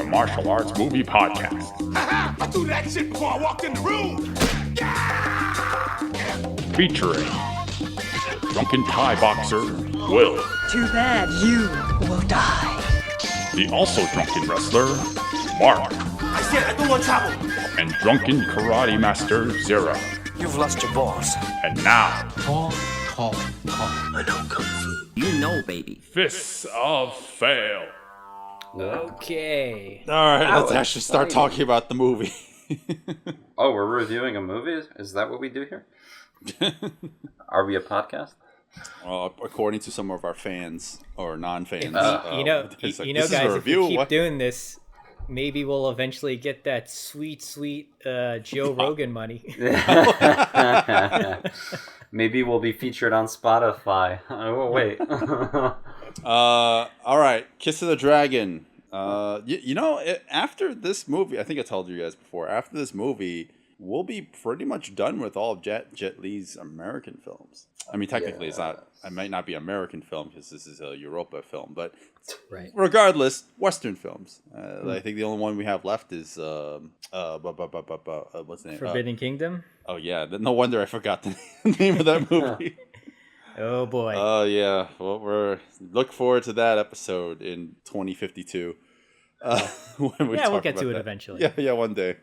a martial arts movie podcast. I threw that shit before I walked in the room. Featuring drunken Thai boxer Will. Too bad you will die. The also drunken wrestler Mark. I said I don't want trouble. And drunken karate master Zero. You've lost your balls. And now, Talk. I know Kung Fu. You know, baby. Fists of Fail. Okay. All right, let's actually start talking about the movie. Oh, we're reviewing a movie? Is that what we do here? Are we a podcast? According to some of our fans or non-fans, you know, guys, if we keep doing this, maybe we'll eventually get that sweet Joe Rogan money. Maybe we'll be featured on Spotify. Oh, wait. All right, Kiss of the Dragon. After this movie, I think I told you guys before, after this movie, we'll be pretty much done with all of Jet Li's American films. I mean, technically, It might not be American film because this is a Europa film, but right. Regardless, Western films. I think the only one we have left is what's the name? Forbidden Kingdom. Oh yeah, no wonder I forgot the name of that movie. Oh boy. Oh yeah. Well, we're look forward to that episode in 2052. We'll get to it eventually. Yeah, one day.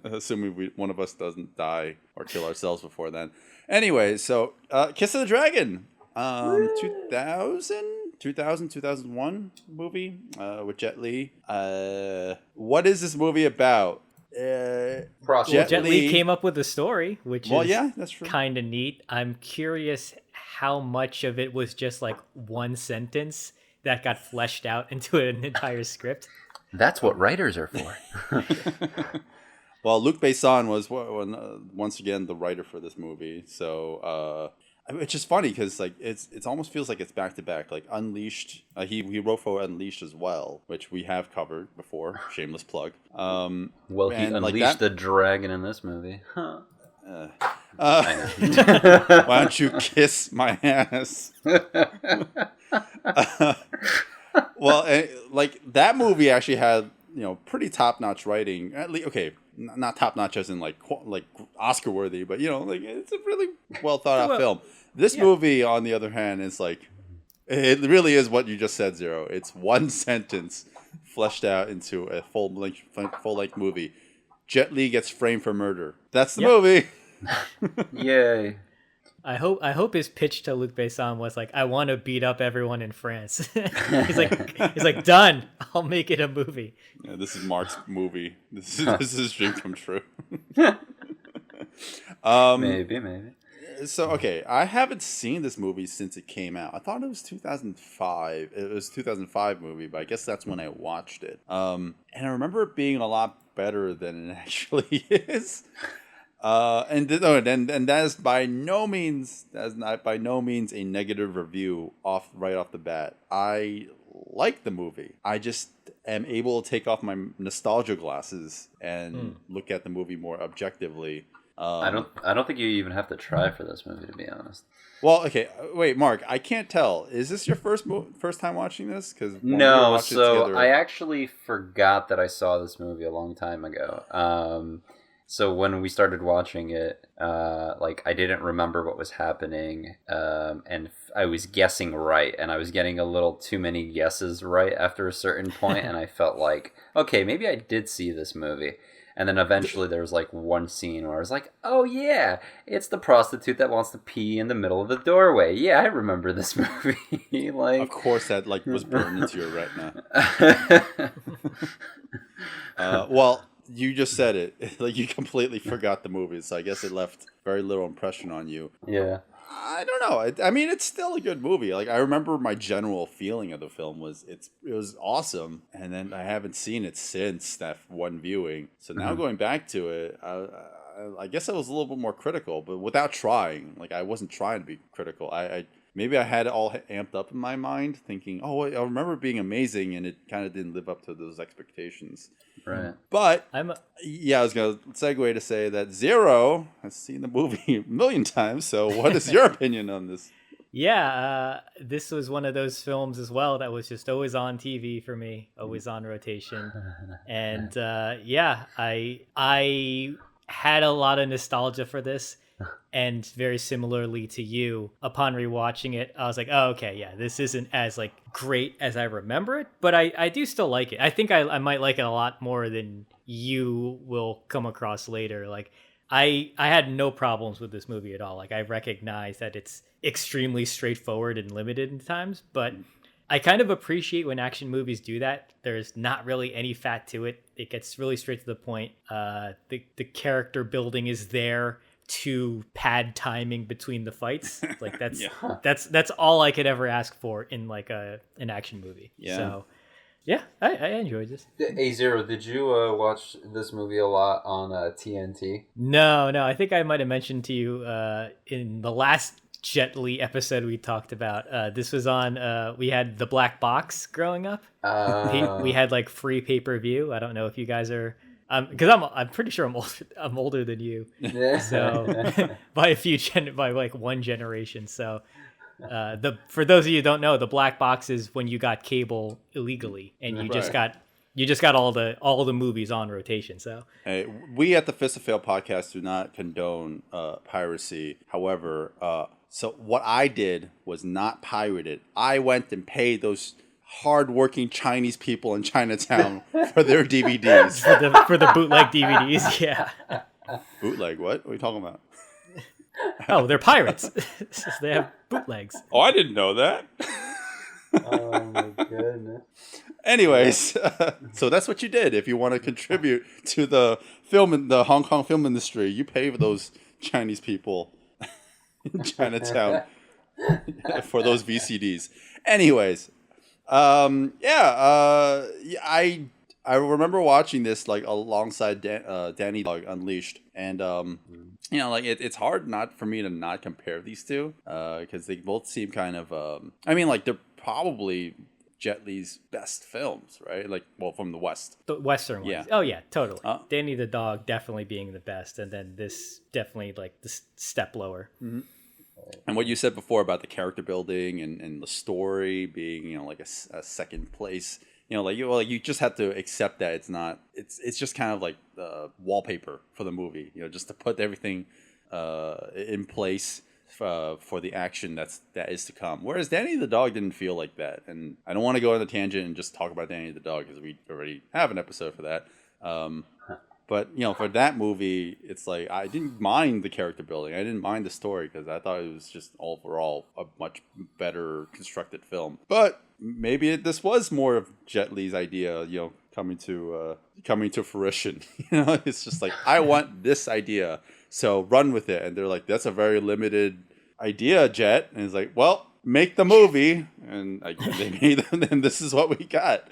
Assuming one of us doesn't die or kill ourselves before then. Anyway, so Kiss of the Dragon, 2001 movie with Jet Li. What is this movie about? Jet Li came up with a story, which is that's true. Kind of neat. I'm curious how much of it was just like one sentence that got fleshed out into an entire script. That's what writers are for. Well, Luc Besson was once again the writer for this movie, so it's just funny because like it almost feels like it's back to back. Like Unleashed, he wrote for Unleashed as well, which we have covered before. Shameless plug. Well, he unleashed the dragon in this movie. Huh. Why don't you kiss my ass? Like that movie actually had pretty top notch writing. At least not top notch as in like Oscar worthy, but it's a really well thought out film. This movie, on the other hand, is like it really is what you just said, Zero. It's one sentence fleshed out into a full length movie. Jet Li gets framed for murder. That's the movie. Yay. I hope his pitch to Luc Besson was like, I want to beat up everyone in France. he's like, done. I'll make it a movie. Yeah, this is Mark's movie. This is his dream come true. Maybe. So, okay, I haven't seen this movie since it came out. I thought it was 2005. It was a 2005 movie, but I guess that's when I watched it. And I remember it being a lot better than it actually is. And that is by no means a negative review right off the bat. I like the movie. I just am able to take off my nostalgia glasses and look at the movie more objectively. I don't think you even have to try for this movie, to be honest. Well, okay, wait, Mark, I can't tell. Is this your first time watching this? No, I actually forgot that I saw this movie a long time ago. So when we started watching it, I didn't remember what was happening, and I was guessing right, and I was getting a little too many guesses right after a certain point, and I felt like, okay, maybe I did see this movie. And then eventually there was like one scene where I was like, oh yeah, it's the prostitute that wants to pee in the middle of the doorway. Yeah, I remember this movie. Of course that was burned into your retina. Well, you just said it. Like you completely forgot the movie, so I guess it left very little impression on you. Yeah. I don't know. I mean, it's still a good movie. Like I remember my general feeling of the film was it was awesome, and then I haven't seen it since that one viewing. So now going back to it, I guess I was a little bit more critical, but without trying. Like I wasn't trying to be critical. Maybe I had it all amped up in my mind, thinking, "Oh, I remember it being amazing," and it kind of didn't live up to those expectations. Right. But I was going to segue to say that Zero has seen the movie a million times. So, what is your opinion on this? This was one of those films as well that was just always on TV for me, always on rotation. And I had a lot of nostalgia for this. And very similarly to you, upon rewatching it, I was like, oh, okay, yeah, this isn't as like great as I remember it, but I do still like it. I think I might like it a lot more than you will come across later. Like, I had no problems with this movie at all. Like, I recognize that it's extremely straightforward and limited in times, but I kind of appreciate when action movies do that. There's not really any fat to it. It gets really straight to the point. The character building is there to pad timing between the fights. Like that's all I could ever ask for in like an action movie. Yeah. So yeah, I enjoyed this. A0, did you watch this movie a lot on TNT? No, I think I might have mentioned to you in the last Jet Li episode we talked about. This was on. We had the black box growing up. We had like free pay-per-view. I don't know if you guys are. Because I'm pretty sure I'm older than you, so by like one generation. So for those of you who don't know, the black box is when you got cable illegally and you just got all the movies on rotation. So hey, we at the Fist of Fail podcast do not condone piracy. However, so what I did was not pirate it. I went and paid those hardworking Chinese people in Chinatown for their DVDs. for the bootleg DVDs, yeah. Bootleg? What are we talking about? Oh, they're pirates. They have bootlegs. Oh, I didn't know that. Oh my goodness. Anyways, so that's what you did. If you want to contribute to the Hong Kong film industry, you pay for those Chinese people in Chinatown for those VCDs. Anyways. I remember watching this like alongside Danny Dog Unleashed, and like it's hard not for me to not compare these two because they both seem kind of like they're probably Jet Li's best films, right? Like, well, from the West, the Western ones. Yeah. Oh yeah, totally. Danny the Dog definitely being the best, and then this definitely like the step lower. Mm-hmm. And what you said before about the character building and the story being, like a second place, you just have to accept that it's just kind of like wallpaper for the movie, just to put everything in place for the action that is to come. Whereas Danny the Dog didn't feel like that. And I don't want to go on a tangent and just talk about Danny the Dog because we already have an episode for that. But, for that movie, it's like, I didn't mind the character building. I didn't mind the story because I thought it was just overall a much better constructed film. But maybe this was more of Jet Li's idea, coming to fruition. It's just like, I want this idea, so run with it. And they're like, that's a very limited idea, Jet. And it's like, well, make the movie. And they made them, and this is what we got.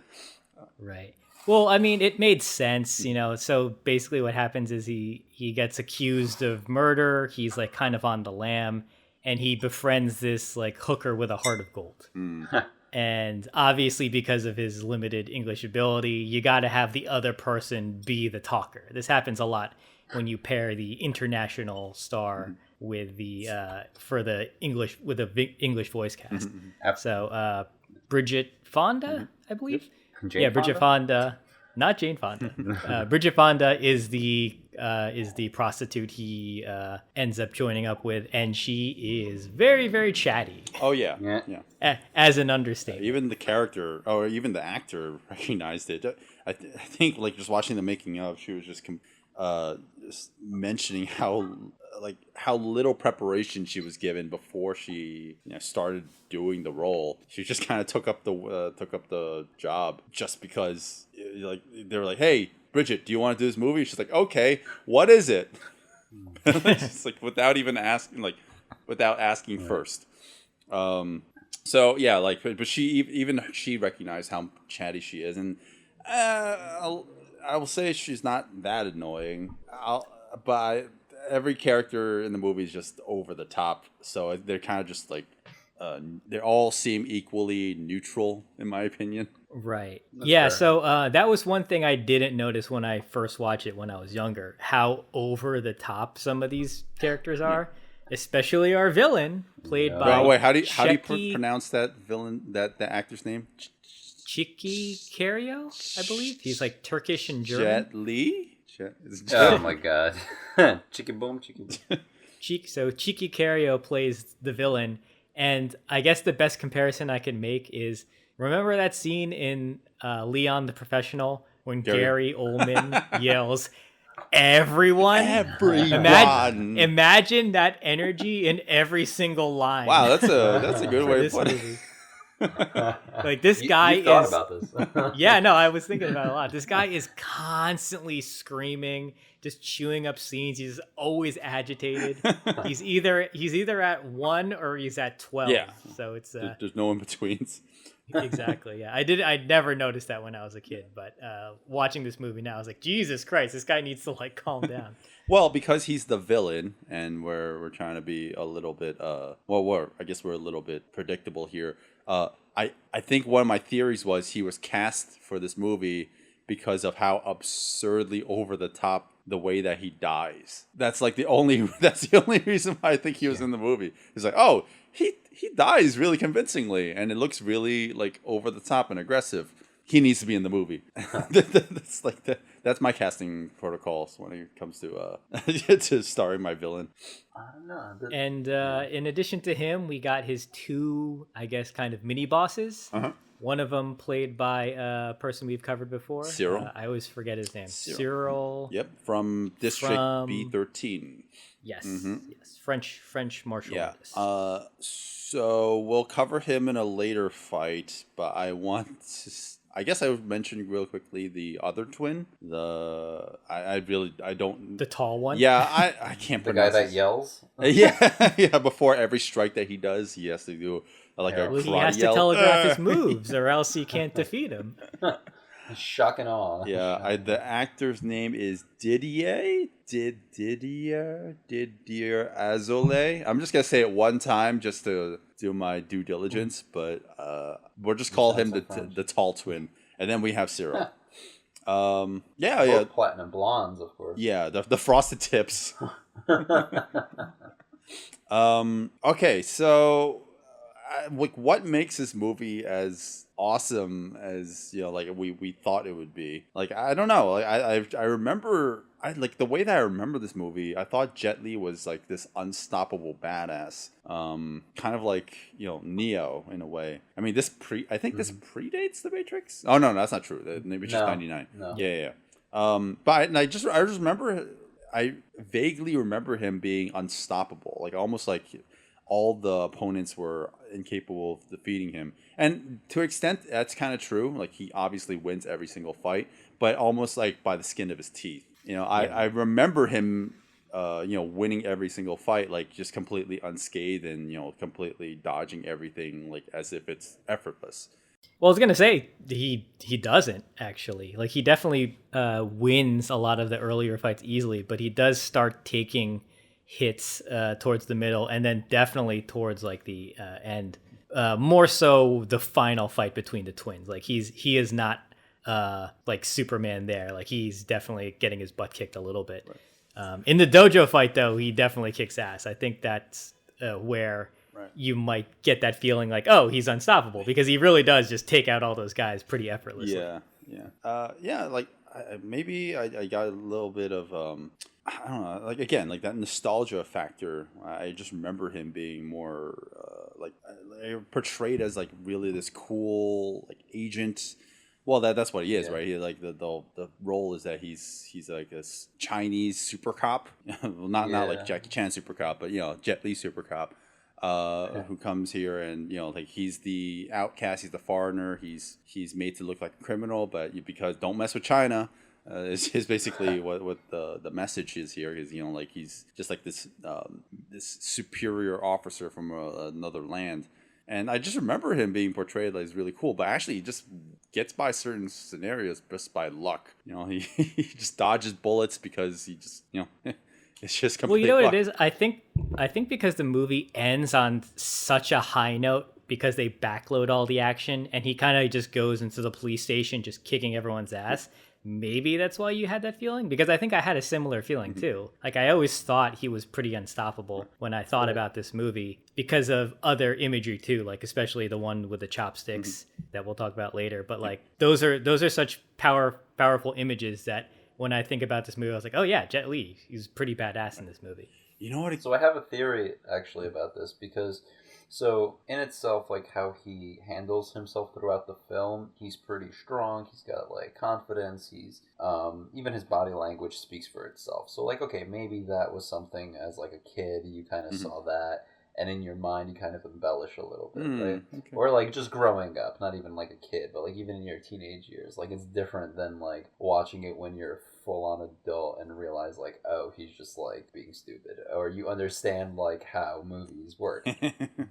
Right. Well, I mean, it made sense, so basically what happens is he gets accused of murder. He's like kind of on the lam, and he befriends this like hooker with a heart of gold. And obviously because of his limited English ability, you got to have the other person be the talker. This happens a lot when you pair the international star with the English voice cast. So Bridget Fonda, I believe. Bridget Fonda, not Jane Fonda. Bridget Fonda is the prostitute he ends up joining up with, and she is very, very chatty. Oh yeah. As an understatement. Even the character, or even the actor, recognized it. I think, like, just watching the making of, she was just mentioning how little preparation she was given before she started doing the role. She just kind of took up the job just because they were like, hey, Bridget, do you want to do this movie? She's like, okay, what is it? Just like without asking first. So yeah, but she recognized how chatty she is, and I will say she's not that annoying. But every character in the movie is just over the top, so they're kind of just like they all seem equally neutral, in my opinion. Right. Fair. So that was one thing I didn't notice when I first watched it when I was younger, how over the top some of these characters are. especially our villain, played by Wait, how do you Cheki pronounce that villain, that the actor's name? Chiki Cario, I believe. He's like Turkish and German. Jet Li? Oh my god. Chicken boom, chicken boom. So Chiki Cario plays the villain, and I guess the best comparison I can make is, remember that scene in Leon the Professional when Gary Oldman yells, "Everyone"? Imagine that energy in every single line. Wow, that's a good way to put it. Like, this guy you thought about this. Yeah, no, I was thinking about it a lot. This guy is constantly screaming, just chewing up scenes. He's always agitated. He's either at 1 or he's at 12. Yeah. So it's there's no in betweens. Exactly. Yeah. I never noticed that when I was a kid, but watching this movie now, I was like, Jesus Christ, this guy needs to like calm down. Well, because he's the villain, and we're trying to be a little bit I guess we're a little bit predictable here. I think one of my theories was he was cast for this movie because of how absurdly over the top the way that he dies. That's the only reason why I think he was in the movie. He's like, oh, he dies really convincingly, and it looks really like over the top and aggressive. He needs to be in the movie. That's my casting protocols when it comes to to starring my villain. I don't know. And in addition to him, we got his 2, I guess, kind of mini bosses. Uh-huh. One of them played by a person we've covered before. Cyril. I always forget his name. Cyril. Yep, from District B13. Yes, Mm-hmm. yes. French martial artist. So we'll cover him in a later fight, but I guess I would mention real quickly the other twin. I don't. The tall one? Yeah, I can't the guy pronounce that it. yells? Yeah. Before every strike that he does, he has to do a karate He has to yell. telegraph his moves, or else he can't defeat him. Shock and awe. Yeah, the actor's name is Didier Azole. I'm just gonna say it one time just to do my due diligence, but we'll just call him the tall twin, and then we have Cyril. Both platinum blondes, of course. Yeah, the frosted tips. Okay, so what makes this movie as awesome as we thought it would be? I don't know. I remember the way that I remember this movie. I thought Jet Li was like this unstoppable badass, kind of like Neo in a way. I mean, this predates The Matrix. Oh no, that's not true. The Matrix 99. No. Yeah. But I just remember. I vaguely remember him being unstoppable, almost like all the opponents were incapable of defeating him. And to an extent, that's kind of true. He obviously wins every single fight, but almost by the skin of his teeth. I remember him, winning every single fight, just completely unscathed and, completely dodging everything, as if it's effortless. Well, I was gonna say he doesn't actually. He definitely wins a lot of the earlier fights easily, but he does start taking hits towards the middle, and then definitely towards the end. More so the final fight between the twins. He is not Superman there. He's definitely getting his butt kicked a little bit. Right. In the dojo fight, though, he definitely kicks ass. I think that's where. Right. You might get that feeling oh, he's unstoppable, because he really does just take out all those guys pretty effortlessly. Yeah. Maybe I got a little bit of I don't know, again, that nostalgia factor. I just remember him being more portrayed as really this cool agent. Well, that's what he is, right? He the role is that he's a Chinese super cop, well, not like Jackie Chan super cop, but Jet Li super cop. Who comes here and he's the outcast, he's the foreigner, he's made to look like a criminal, but because don't mess with China is basically what the message is here. Is he's just this superior officer from another land, and I just remember him being portrayed as really cool, but actually he just gets by certain scenarios just by luck. He just dodges bullets because he just it's just complete luck. What it is? I think because the movie ends on such a high note, because they backload all the action, and he kind of just goes into the police station just kicking everyone's ass, maybe that's why you had that feeling, because I think I had a similar feeling too. Like I always thought he was pretty unstoppable when I thought about this movie because of other imagery too, like especially the one with the chopsticks that we'll talk about later. But like those are such powerful images that when I think about this movie, I was like, oh yeah, Jet Li, he's pretty badass in this movie. You know what? So I have a theory actually about this because, so in itself, like how he handles himself throughout the film, he's pretty strong. He's got like confidence. He's even his body language speaks for itself. So like, okay, maybe that was something as like a kid you kind of saw that, and in your mind you kind of embellish a little bit, right? Okay. Or like just growing up, not even like a kid, but like even in your teenage years, like it's different than like watching it when you're full-on adult and realize like, oh, he's just like being stupid, or you understand like how movies work.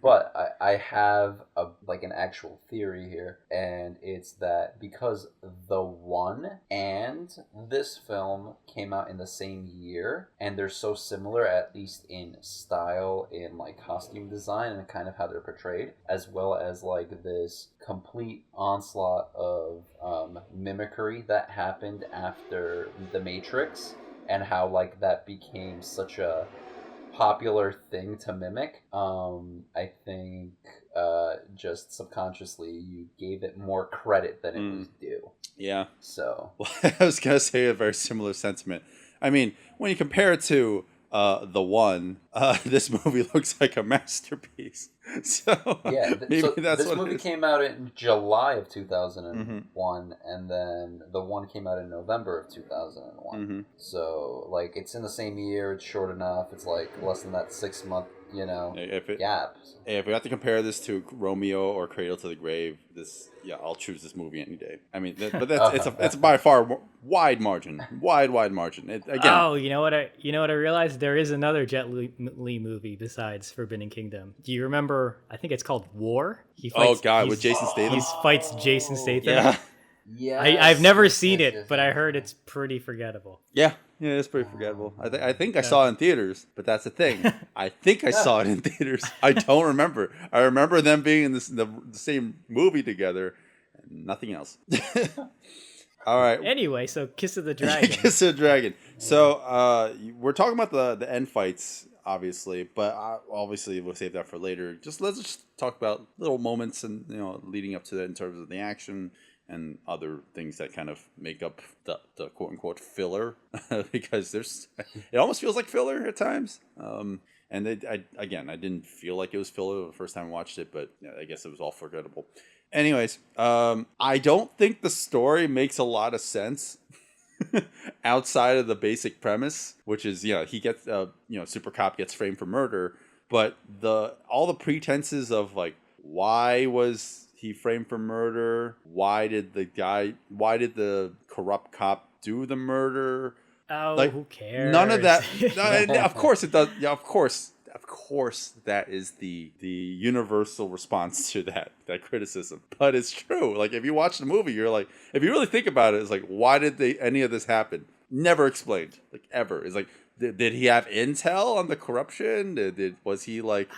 But I have an actual theory here, and it's that because The One and this film came out in the same year, and they're so similar, at least in style, in like costume design and kind of how they're portrayed, as well as like this complete onslaught of mimicry that happened after The Matrix, and how like that became such a popular thing to mimic. I think just subconsciously you gave it more credit than it was due. Yeah. So well, I was gonna say a very similar sentiment. I mean, when you compare it to The One, this movie looks like a masterpiece. So yeah, maybe that's this what movie came out in July of 2001, and then The One came out in November of 2001. So like it's in the same year. It's short enough. It's like less than that 6-month, gap. If we have to compare this to Romeo or Cradle to the Grave, I'll choose this movie any day. I mean, but it's by far wide margin. Again. Oh, you know what I realized? There is another Jet Li movie besides Forbidden Kingdom. Do you remember? I think it's called War. With Jason Statham. He fights Jason Statham. Yeah. Yeah, I've never seen it, but I heard it's pretty forgettable. Yeah, it's pretty forgettable. I think I saw it in theaters, but that's the thing. I think I saw it in theaters. I don't remember. I remember them being in the same movie together, and nothing else. All right. Anyway, so Kiss of the Dragon. Kiss of the Dragon. So we're talking about the end fights, obviously, but obviously we'll save that for later. Let's just talk about little moments and leading up to that in terms of the action and other things that kind of make up the quote unquote filler, because it almost feels like filler at times. And I didn't feel like it was filler the first time I watched it, but I guess it was all forgettable. Anyways, I don't think the story makes a lot of sense outside of the basic premise, which is he gets super cop gets framed for murder, but all the pretenses of like, why was he framed for murder? Why did the corrupt cop do the murder? Oh, like, who cares? None of that. Of course it does. Yeah, of course that is the universal response to that criticism. But it's true. Like if you watch the movie, you're like, if you really think about it, it's like, why did any of this happen? Never explained, like ever. It's like, did he have intel on the corruption? Was he like?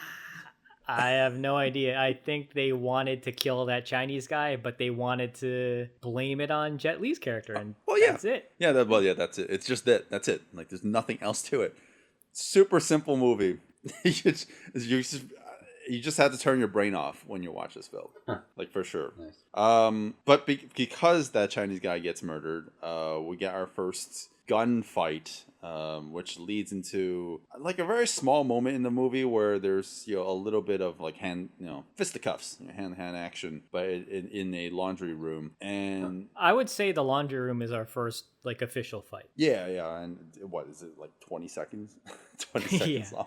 I have no idea. I think they wanted to kill that Chinese guy, but they wanted to blame it on Jet Li's character, and that's it. Yeah, that's it. It's just that. That's it. Like, there's nothing else to it. Super simple movie. You just have to turn your brain off when you watch this film, like for sure. Nice. But because that Chinese guy gets murdered, we get our first gunfight, which leads into like a very small moment in the movie where there's a little bit of like fisticuffs, hand action, but in a laundry room. And I would say the laundry room is our first like official fight. Yeah, and what is it, like 20 seconds? 20 seconds long.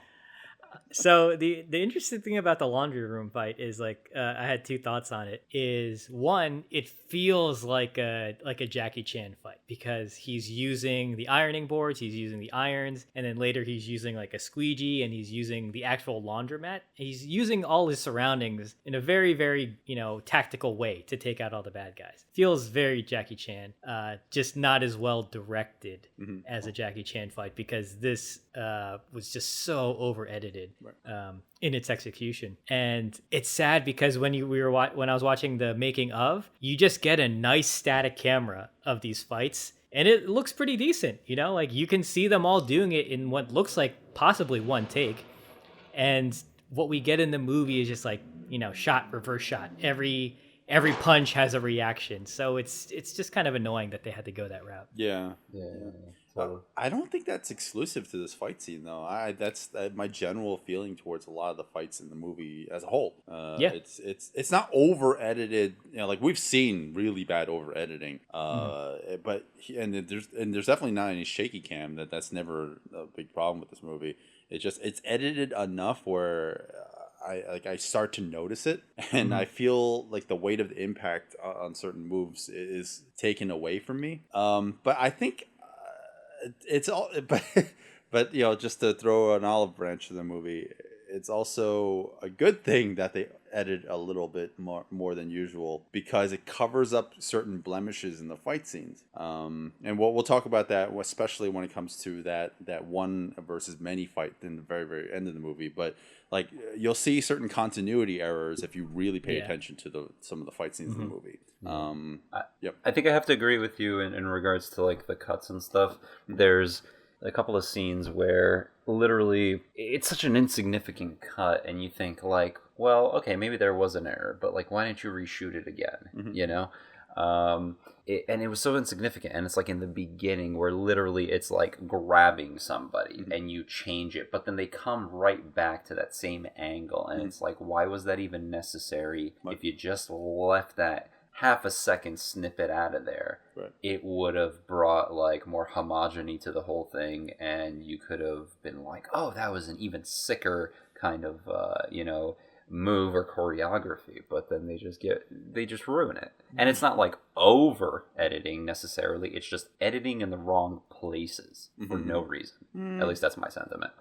So the interesting thing about the laundry room fight is like I had two thoughts on it. Is one, it feels like a Jackie Chan fight because he's using the ironing boards, he's using the irons, and then later he's using like a squeegee and he's using the actual laundromat. He's using all his surroundings in a very, very tactical way to take out all the bad guys. Feels very Jackie Chan, just not as well directed as a Jackie Chan fight because this was just so over edited. Right. In its execution, and it's sad because when I was watching the making of, you just get a nice static camera of these fights, And it looks pretty decent, you know, like you can see them all doing it in what looks like possibly one take. And what we get in the movie is just like, you know, shot, reverse shot. Every punch has a reaction. So it's just kind of annoying that they had to go that route. Yeah. Totally. I don't think that's exclusive to this fight scene, though. That's my general feeling towards a lot of the fights in the movie as a whole. It's not over edited. You know, like we've seen really bad over editing. But there's definitely not any shaky cam. That's never a big problem with this movie. It's edited enough where I start to notice it, and I feel like the weight of the impact on certain moves is taken away from me. But I think. It's all, but you know, just to throw an olive branch to the movie, it's also a good thing that they edit a little bit more than usual because it covers up certain blemishes in the fight scenes. And we'll talk about that, especially when it comes to that one versus many fight in the very, very end of the movie. But like you'll see certain continuity errors if you really pay attention to some of the fight scenes in the movie. I think I have to agree with you in regards to like the cuts and stuff. There's a couple of scenes where literally it's such an insignificant cut and you think like, well, okay, maybe there was an error, but like why didn't you reshoot it again? You know? And it was so insignificant, and it's like in the beginning where literally it's like grabbing somebody and you change it, but then they come right back to that same angle, and it's like, why was that even necessary? If you just left that half a second snippet out of there, it would have brought like more homogeny to the whole thing, and you could have been like, oh, that was an even sicker kind of move or choreography. But then they just ruin it, and it's not like over editing necessarily, it's just editing in the wrong places for no reason. At least that's my sentiment.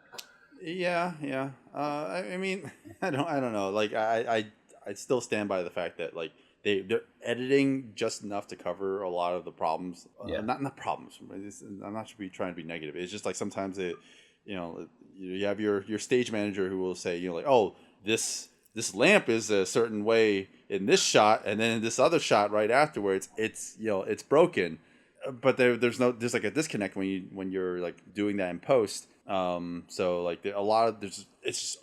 I mean, I don't know, like I still stand by the fact that like they're editing just enough to cover a lot of the problems. Not problems. I'm not trying to be negative. It's just like sometimes you have your stage manager who will say, you know, like, oh, this lamp is a certain way in this shot, and then in this other shot right afterwards, it's broken. But there's like a disconnect when you're like doing that in post. So like it's just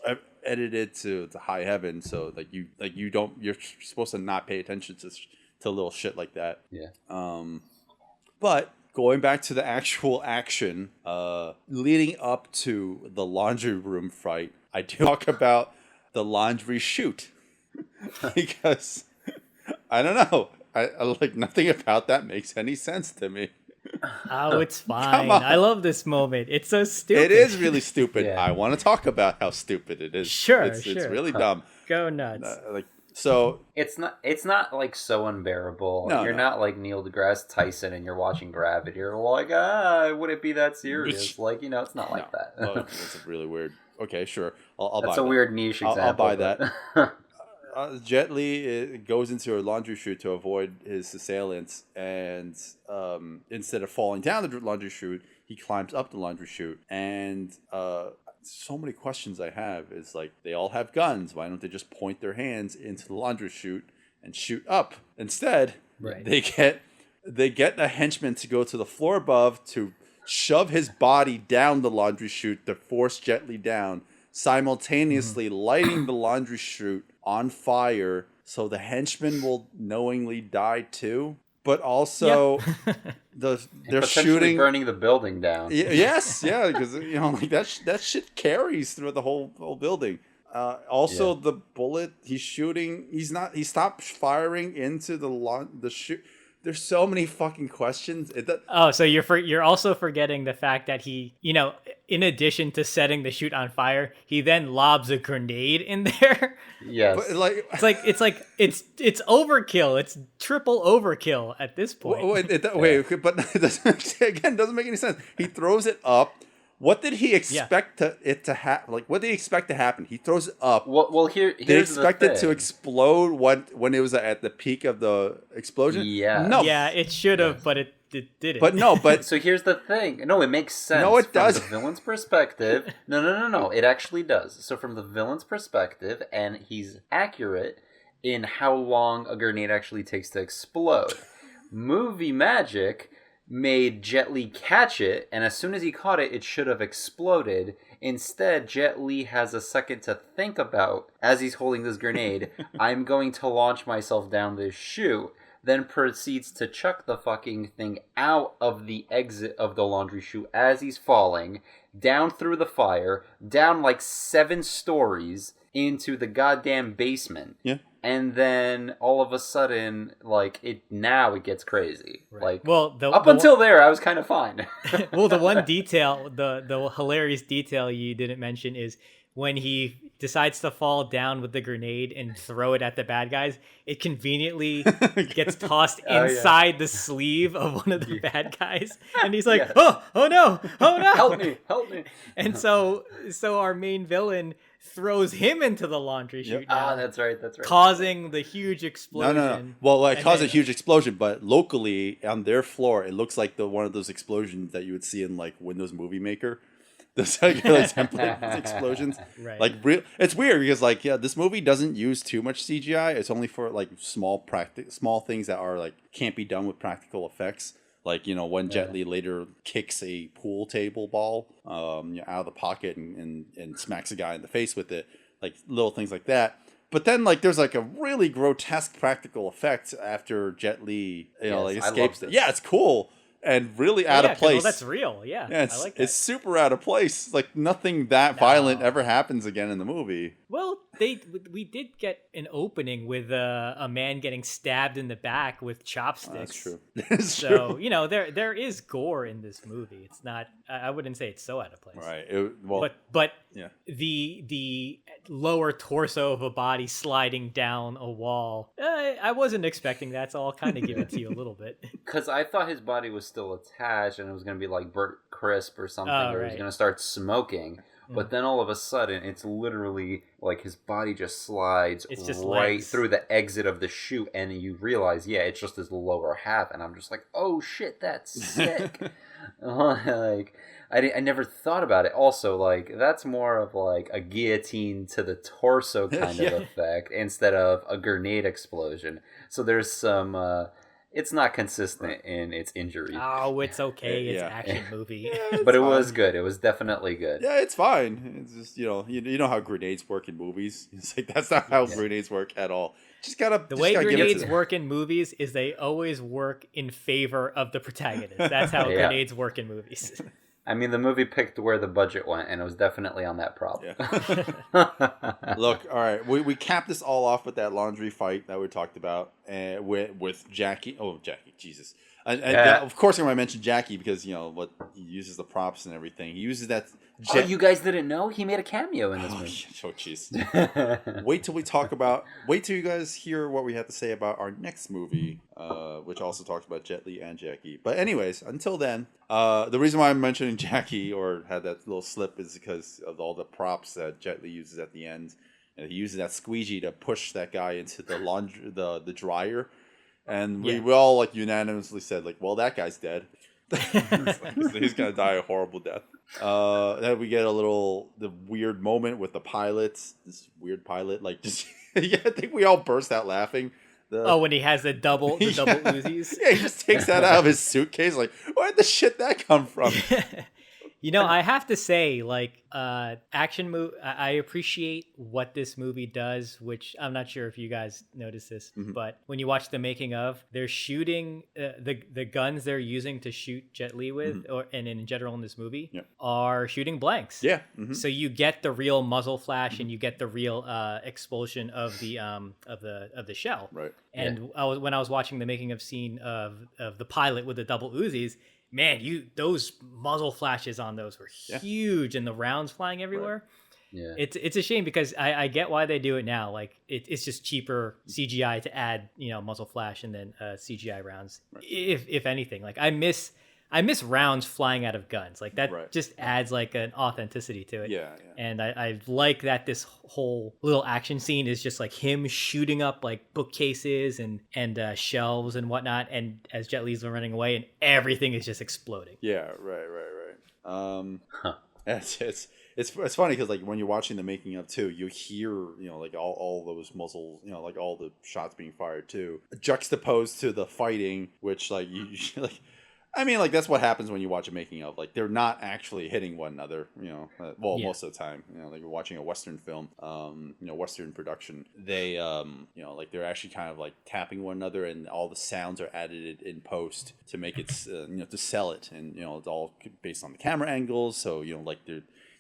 edited to high heaven. So like you're supposed to not pay attention to little shit like that. But going back to the actual action, leading up to the laundry room fight, I do talk about the laundry chute because I don't know. I like nothing about that makes any sense to me. Oh, it's fine. I love this moment. It's so stupid. It is really stupid. I want to talk about how stupid it is. Sure. It's really dumb. Go nuts. So it's not like so unbearable. You're not like Neil deGrasse Tyson and you're watching Gravity. You're like, would it be that serious? Like, it's not like that. That's really weird. Okay, sure. I'll buy that. That's a weird niche example. I'll buy that. Jet Li goes into a laundry chute to avoid his assailants, and instead of falling down the laundry chute, he climbs up the laundry chute. And so many questions I have is like, they all have guns. Why don't they just point their hands into the laundry chute and shoot up? Instead, they get the henchman to go to the floor above to shove his body down the laundry chute to force Jet Li down, simultaneously lighting the laundry chute on fire so the henchman will knowingly die too. But also they're shooting, burning the building down. Yes, because like that shit carries through the whole building. The bullet he's shooting, he stopped firing into the chute. There's so many fucking questions. So you're also forgetting the fact that he, in addition to setting the chute on fire, he then lobs a grenade in there. Yes. But it's overkill. It's triple overkill at this point. But it doesn't make any sense. He throws it up. What did he expect it to happen? Like, what did he expect to happen? He throws it up. Well, here's did he expect it to explode when it was at the peak of the explosion? Yeah. No. Yeah, it should have, but it didn't. But no, but so here's the thing. No, it makes sense. No, it does. From the villain's perspective. No. It actually does. So from the villain's perspective, and he's accurate in how long a grenade actually takes to explode. Movie magic made Jet Li catch it, and as soon as he caught it, it should have exploded. Instead, Jet Li has a second to think about, as he's holding this grenade, I'm going to launch myself down this chute, then proceeds to chuck the fucking thing out of the exit of the laundry chute as he's falling, down through the fire, down like 7 stories into the goddamn basement. Yeah. And then all of a sudden, like, it gets crazy. Right. Like, well, until there, I was kind of fine. Well, the one detail, the hilarious detail you didn't mention is when he decides to fall down with the grenade and throw it at the bad guys, it conveniently gets tossed inside the sleeve of one of the bad guys. And he's like, oh no. Help me. And so our main villain throws him into the laundry chute. Ah, that's right. Causing the huge explosion. No. Well, it caused a huge explosion, but locally on their floor, it looks like one of those explosions that you would see in like Windows Movie Maker. Those template explosions. Right. Like it's weird because this movie doesn't use too much CGI. It's only for like small things that are like can't be done with practical effects. Like, when Jet Li later kicks a pool table ball out of the pocket and smacks a guy in the face with it, like little things like that. But then there's like a really grotesque practical effect after Jet Li escapes it. Yeah, it's cool. And really out of place. Well, that's real. Yeah, I like that. It's super out of place. Like nothing that violent ever happens again in the movie. Well, we did get an opening with a man getting stabbed in the back with chopsticks. That's true. So there is gore in this movie. It's not. I wouldn't say it's so out of place. Right. But the lower torso of a body sliding down a wall. I wasn't expecting that, so I'll kind of give it to you a little bit. Because I thought his body was still attached and it was going to be like Burt Crisp or something, or he was going to start smoking. But then all of a sudden, it's literally like his body just slides right through the exit of the chute, and you realize, it's just his lower half, and I'm just like, oh shit, that's sick. I never thought about it. Also, that's more of like a guillotine to the torso kind of effect instead of a grenade explosion. So there's some. It's not consistent in its injury. Oh, it's okay. It's an action movie. But it was good. It was definitely good. Yeah, it's fine. It's just, you know how grenades work in movies. It's like, that's not how grenades work at all. The way grenades work in movies is they always work in favor of the protagonist. That's how grenades work in movies. I mean, the movie picked where the budget went, and it was definitely on that problem. Yeah. Look, all right, we capped this all off with that laundry fight that we talked about, with Jackie. Oh, Jackie, Jesus! And of course, I'm going to mention Jackie because what he uses the props and everything. He uses that. You guys didn't know he made a cameo in this movie? Oh, jeez! Wait till you guys hear what we have to say about our next movie, which also talks about Jet Li and Jackie. But anyways, until then, the reason why I'm mentioning Jackie or had that little slip is because of all the props that Jet Li uses at the end, and he uses that squeegee to push that guy into the the dryer, and we all unanimously said well, that guy's dead. He's gonna die a horrible death. Then we get the weird moment with the pilots. This weird pilot, I think we all burst out laughing. When he has the double Uzis. Yeah, he just takes that out of his suitcase. Where'd the shit that come from? I have to say, action movie. I appreciate what this movie does, which I'm not sure if you guys noticed this, but when you watch the making of, they're shooting the guns they're using to shoot Jet Li with, and in general in this movie, are shooting blanks. Yeah. So you get the real muzzle flash, and you get the real explosion of the shell. Right. And when I was watching the making of scene of the pilot with the double Uzis. Man, those muzzle flashes on those were huge, and the rounds flying everywhere. Right. Yeah, it's a shame because I get why they do it now. It's just cheaper CGI to add muzzle flash and then CGI rounds. Right. If anything, I miss rounds flying out of guns. That just adds an authenticity to it. Yeah. And I like that this whole little action scene is just him shooting up bookcases and shelves and whatnot. And as Jet Li's running away, and everything is just exploding. Yeah, right. It's funny because when you're watching the making of too, you hear all those muzzles, all the shots being fired too, juxtaposed to the fighting, which I mean, like, that's what happens when you watch a making of. Like, they're not actually hitting one another, most of the time. Like you're watching a Western film, Western production. They, like, they're actually kind of, like, tapping one another, and all the sounds are added in post to make it, to sell it. And, it's all based on the camera angles. So, like,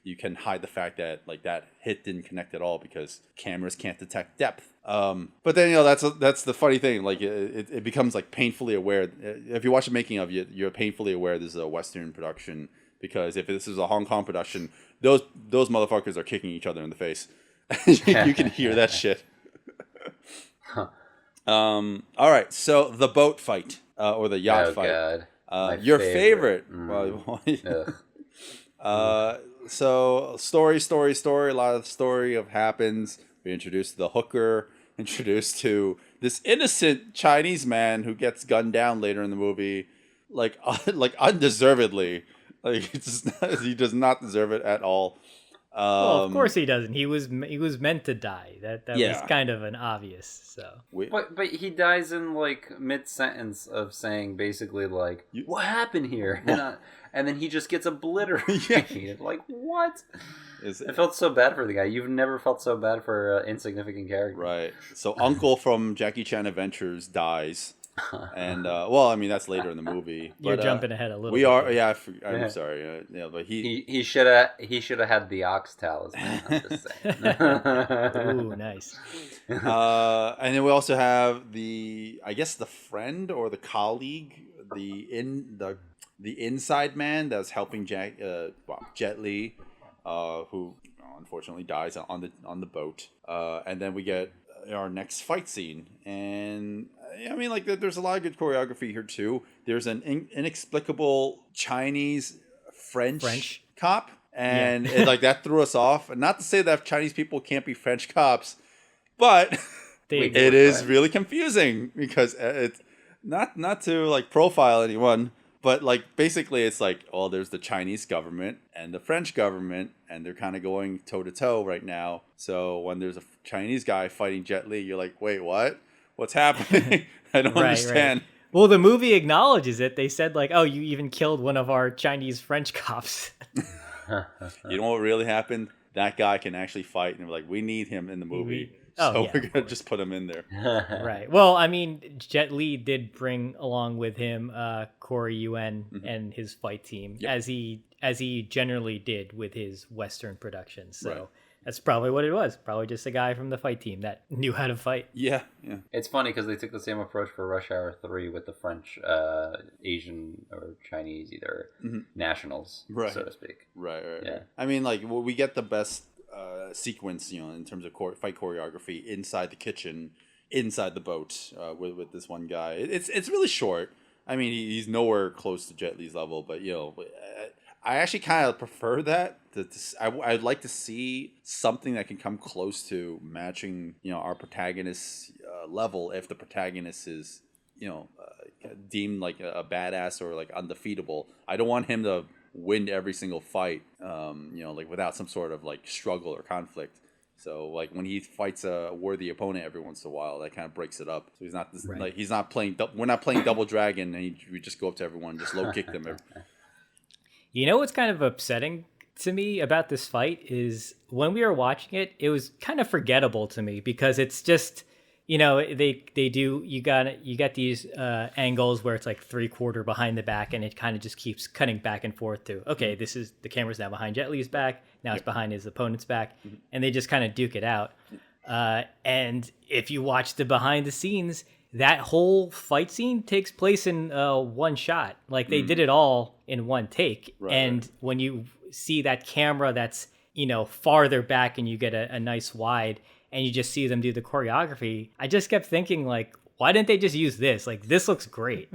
you can hide the fact that, like, that hit didn't connect at all because cameras can't detect depth. But then, that's the funny thing. Like, it becomes, like, painfully aware. If you watch the making of, you're painfully aware this is a Western production, because if this is a Hong Kong production, those motherfuckers are kicking each other in the face. You can hear that shit. All right, so the boat fight, or the yacht fight. God. Your favorite. So story. A lot of story happens. We're introduced to the hooker, introduced to this innocent Chinese man who gets gunned down later in the movie, like undeservedly. Like, he does not deserve it at all. Well, of course he doesn't. He was meant to die. That was kind of an obvious. So, but he dies in, like, mid sentence of saying basically, like, what happened here, and then he just gets obliterated. Like, what? I felt so bad for the guy. You've never felt so bad for an insignificant character, right? So Uncle from Jackie Chan Adventures dies. And that's later in the movie. You're jumping ahead a little. We are, yeah. I'm sorry, but he should have had the ox talisman. I'm just saying. Ooh, nice. And then we also have the friend or the colleague, the inside man that's helping Jet Li, who unfortunately dies on the boat. And then we get our next fight scene, and I mean, like, there's a lot of good choreography here too. There's an inexplicable Chinese French cop, and it, that threw us off. And not to say that Chinese people can't be French cops, but it is really confusing because it's not to, like, profile anyone, but, like, basically it's like, oh, there's the Chinese government and the French government, and they're kind of going toe to toe right now. So when there's a Chinese guy fighting Jet Li, you're like, wait, what? What's happening? I don't understand. Right. Well, the movie acknowledges it. They said, like, oh, you even killed one of our Chinese French cops. You know what really happened? That guy can actually fight, and we're like, we need him in the movie. We're going to just put him in there. Right. Well, I mean, Jet Li did bring along with him Corey Yuen and his fight team, as he generally did with his Western productions. So that's probably what it was. Probably just a guy from the fight team that knew how to fight. Yeah. It's funny because they took the same approach for Rush Hour 3 with the French, Asian, or Chinese, either nationals, so to speak. Right. Yeah. I mean, like, we get the best sequence, in terms of fight choreography inside the kitchen, inside the boat, with this one guy. It's really short. I mean, he's nowhere close to Jet Li's level, but I actually kind of prefer that. I'd like to see something that can come close to matching, our protagonist's level, if the protagonist is, deemed like a badass or, like, undefeatable. I don't want him to win every single fight, like, without some sort of, like, struggle or conflict. So, like, when he fights a worthy opponent every once in a while, that kind of breaks it up. So he's not like, he's not playing. We're not playing Double Dragon, and we just go up to everyone, and just low kick them. You know what's kind of upsetting to me about this fight is when we were watching it, it was kind of forgettable to me because it's just, you got these angles where it's like 3/4 behind the back, and it kind of just keeps cutting back and forth to, okay, this is the camera's now behind Jet Li's back, now it's behind his opponent's back, and they just kind of duke it out. And if you watch the behind the scenes, that whole fight scene takes place in one shot. Like, they did it all in one take. And when you see that camera that's, farther back, and you get a nice wide, and you just see them do the choreography, I just kept thinking, like, why didn't they just use this? Like, this looks great.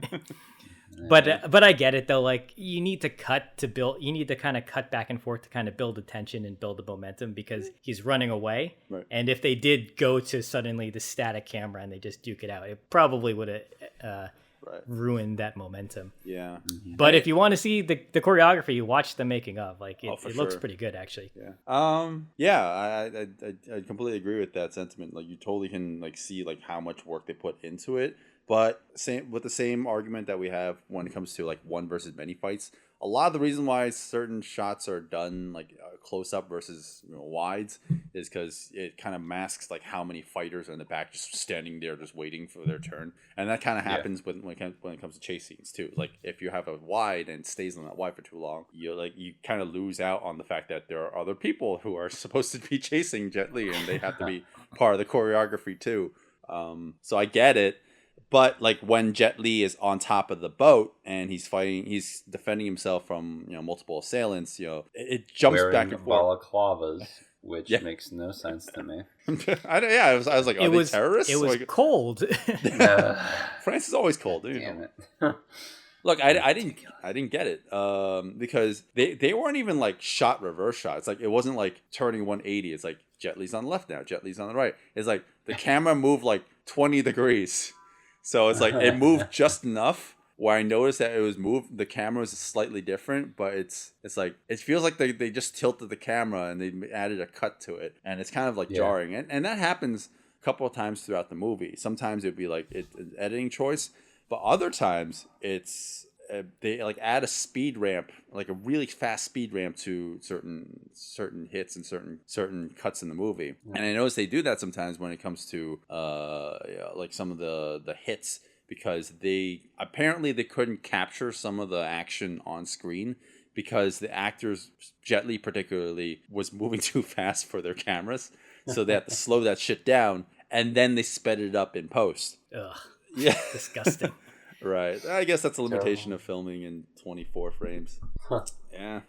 But I get it, though. Like, you need to kind of cut back and forth to kind of build the tension and build the momentum, because he's running away. Right. And if they did go to suddenly the static camera and they just duke it out, it probably would have ruined that momentum. Yeah. But if you want to see the choreography, you watch the making of. Like, it looks pretty good, actually. Yeah. I completely agree with that sentiment. Like, you totally can, like, see, like, how much work they put into it. But with the same argument that we have when it comes to like one versus many fights, a lot of the reason why certain shots are done like close up versus wides is because it kind of masks like how many fighters are in the back just standing there just waiting for their turn, and that kind of happens when it comes to chase scenes too. Like if you have a wide and it stays on that wide for too long, you kind of lose out on the fact that there are other people who are supposed to be chasing Jet Li and they have to be part of the choreography too. So I get it. But like when Jet Li is on top of the boat and he's defending himself from multiple assailants, it jumps wearing back and forth. balaclavas, which makes no sense to me. I was like, are they terrorists? It was cold. France is always cold, dude. Damn it. Look, I didn't get it because they weren't even like shot reverse shots. Like it wasn't like turning 180. It's like Jet Li's on the left now, Jet Li's on the right. It's like the camera moved like 20 degrees. So it's like it moved just enough where I noticed that it was moved. The camera was slightly different, but it's like it feels like they just tilted the camera and they added a cut to it, and it's kind of like jarring. And that happens a couple of times throughout the movie. Sometimes it'd be like it's an editing choice, but other times it's they like add a speed ramp, like a really fast speed ramp to certain hits and certain cuts in the movie. And I notice they do that sometimes when it comes to like some of the hits, because they couldn't capture some of the action on screen because the actors, Jet Li particularly, was moving too fast for their cameras, so they had to slow that shit down, and then they sped it up in post. Ugh. Yeah, Disgusting. Right. I guess that's a limitation of filming in 24 frames. Yeah.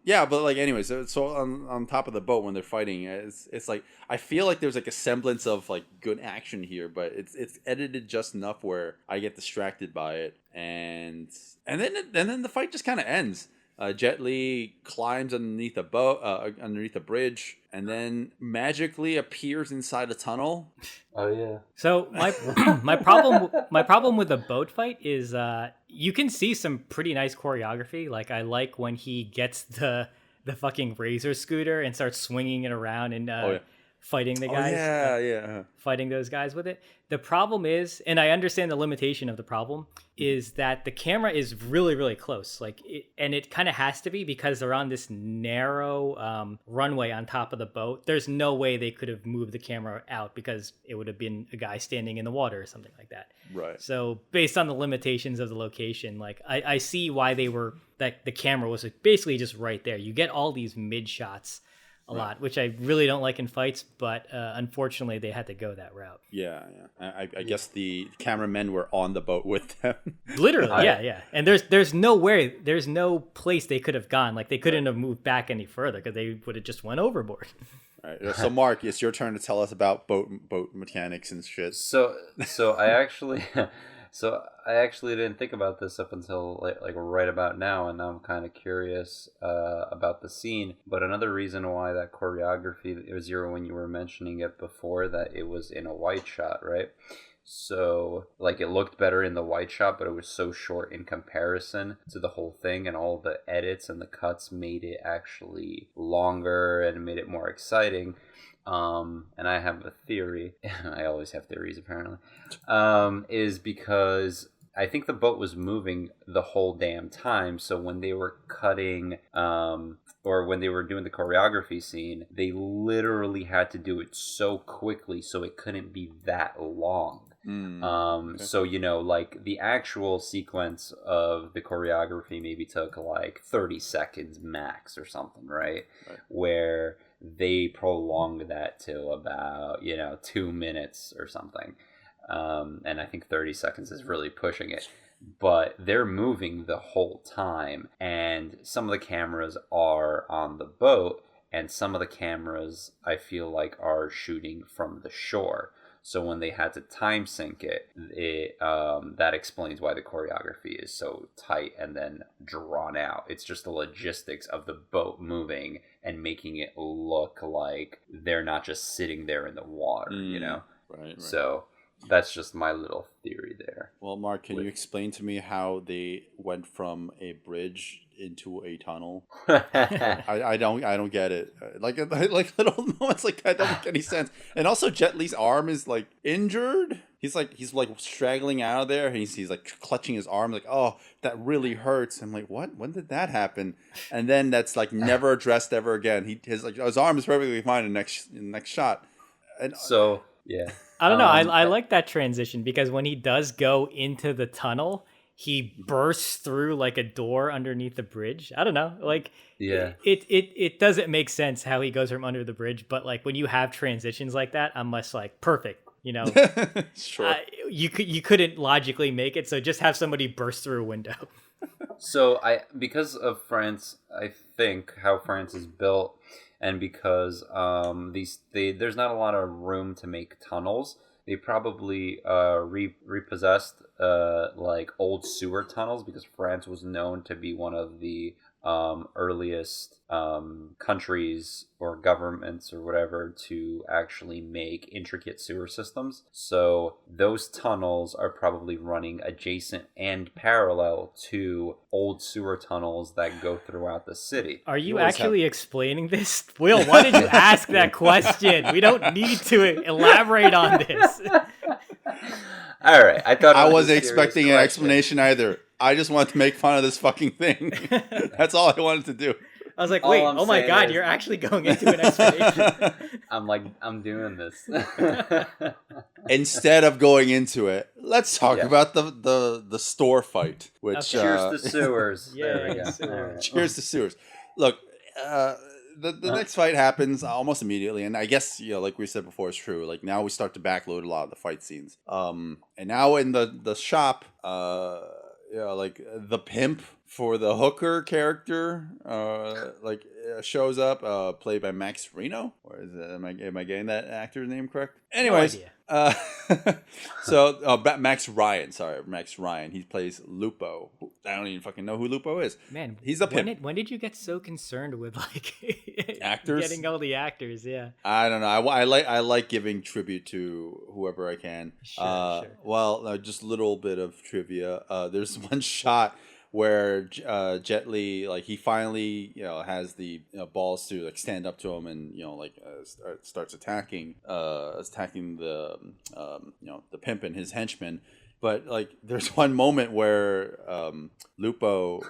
Yeah, but like anyways, so on top of the boat when they're fighting, it's like I feel like there's like a semblance of like good action here, but it's edited just enough where I get distracted by it, and then the fight just kind of ends. Jet Li climbs underneath a boat, underneath a bridge, and then magically appears inside a tunnel. Oh yeah. So my problem with the boat fight is you can see some pretty nice choreography. Like I like when he gets the fucking razor scooter and starts swinging it around and fighting the guys. Fighting those guys with it. The problem is, and I understand the limitation of the problem, is that the camera is really, really close. And it kind of has to be because they're on this narrow runway on top of the boat. There's no way they could have moved the camera out because it would have been a guy standing in the water or something like that. Right. So based on the limitations of the location, like I see why that the camera was basically just right there. You get all these mid shots a lot, which I really don't like in fights, but unfortunately they had to go that route. Yeah. I guess the cameramen were on the boat with them. Literally, yeah. And there's no place they could have gone. Like they couldn't have moved back any further because they would have just went overboard. All right. So Mark, it's your turn to tell us about boat mechanics and shit. So I actually didn't think about this up until like right about now, and now I'm kind of curious about the scene. But another reason why that choreography, it was when you were mentioning it before, that it was in a wide shot, right? So like it looked better in the wide shot, but it was so short in comparison to the whole thing, and all the edits and the cuts made it actually longer and made it more exciting. And I have a theory. I always have theories, apparently. Is because I think the boat was moving the whole damn time. So when they were cutting, or when they were doing the choreography scene, they literally had to do it so quickly so it couldn't be that long. Okay. So like the actual sequence of the choreography maybe took like 30 seconds max or something, right? Where they prolonged that to about 2 minutes or something, and I think 30 seconds is really pushing it. But they're moving the whole time, and some of the cameras are on the boat, and some of the cameras I feel like are shooting from the shore. So when they had to time sync it, that explains why the choreography is so tight and then drawn out. It's just the logistics of the boat moving and making it look like they're not just sitting there in the water, Right. So that's just my little theory there. Well, Mark, can you explain to me how they went from a bridge into a tunnel? I don't get it. Like little moments like that don't make any sense. And also Jet Li's arm is like injured. he's like straggling out of there. And he's like clutching his arm, like, oh, that really hurts. I'm like, what? When did that happen? And then that's like never addressed ever again. His arm is perfectly fine in the next shot. And so yeah, I don't know. I like that transition because when he does go into the tunnel, he bursts through like a door underneath the bridge. I don't know. Like, yeah, it doesn't make sense how he goes from under the bridge. But like when you have transitions like that, I'm just like perfect. You know, sure. You couldn't logically make it, so just have somebody burst through a window. So because of France, I think how France is built, and because there's not a lot of room to make tunnels. They probably repossessed like old sewer tunnels because France was known to be one of the earliest countries or governments or whatever to actually make intricate sewer systems. So those tunnels are probably running adjacent and parallel to old sewer tunnels that go throughout the city. Are you actually explaining this? Will, why did you ask that question? We don't need to elaborate on this. All right, I wasn't expecting an explanation either. I just wanted to make fun of this fucking thing. That's all I wanted to do. I was like, wait, oh my God, you're actually going into an explanation. I'm doing this. Instead of going into it, let's talk about the store fight. Which cheers to sewers. There we go. Cheers to sewers. Look, the next fight happens almost immediately, and I guess like we said before, it's true. Like now we start to backload a lot of the fight scenes. And now in the shop, like the pimp for the hooker character, shows up, played by Max Reno. Or is it? Am I getting that actor's name correct? Anyways, no so Max Ryan. Sorry, Max Ryan. He plays Lupo. I don't even fucking know who Lupo is. Man, he's a pimp. When did you get so concerned with like actors? Getting all the actors, yeah. I don't know. I like giving tribute to whoever I can. Sure. Well, just a little bit of trivia. There's one shot where Jet Li, like, he finally has the balls to like stand up to him and starts attacking the the pimp and his henchmen. But like there's one moment where Lupo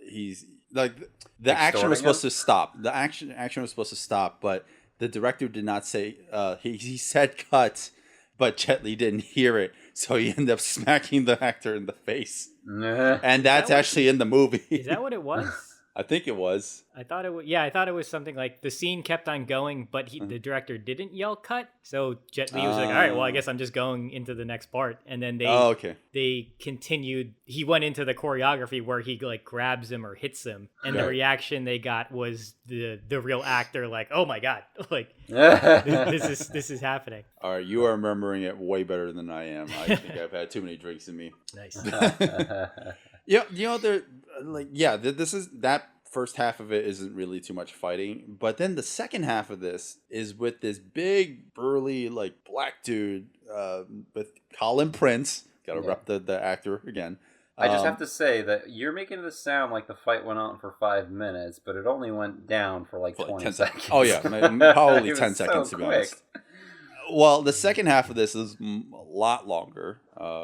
he's like the action was supposed to stop. The action was supposed to stop, but the director did not say he said cut, but Jet Li didn't hear it, so he ended up smacking the actor in the face. And that's actually in the movie. Is that what it was? I think it was. I thought it was something like the scene kept on going, but the director didn't yell cut. So Jet Li was like, all right, well, I guess I'm just going into the next part. And then they continued. He went into the choreography where he like grabs him or hits him. And the reaction they got was the real actor like, oh my God, like this is happening. All right, you are remembering it way better than I am. I think I've had too many drinks in me. Nice. This is that first half of it isn't really too much fighting, but then the second half of this is with this big burly like black dude with Colin Prince. Gotta rep the actor again. I just have to say that you're making this sound like the fight went on for 5 minutes, but it only went down for like 20 seconds. Oh yeah, probably 10 seconds to be honest. Well, the second half of this is a lot longer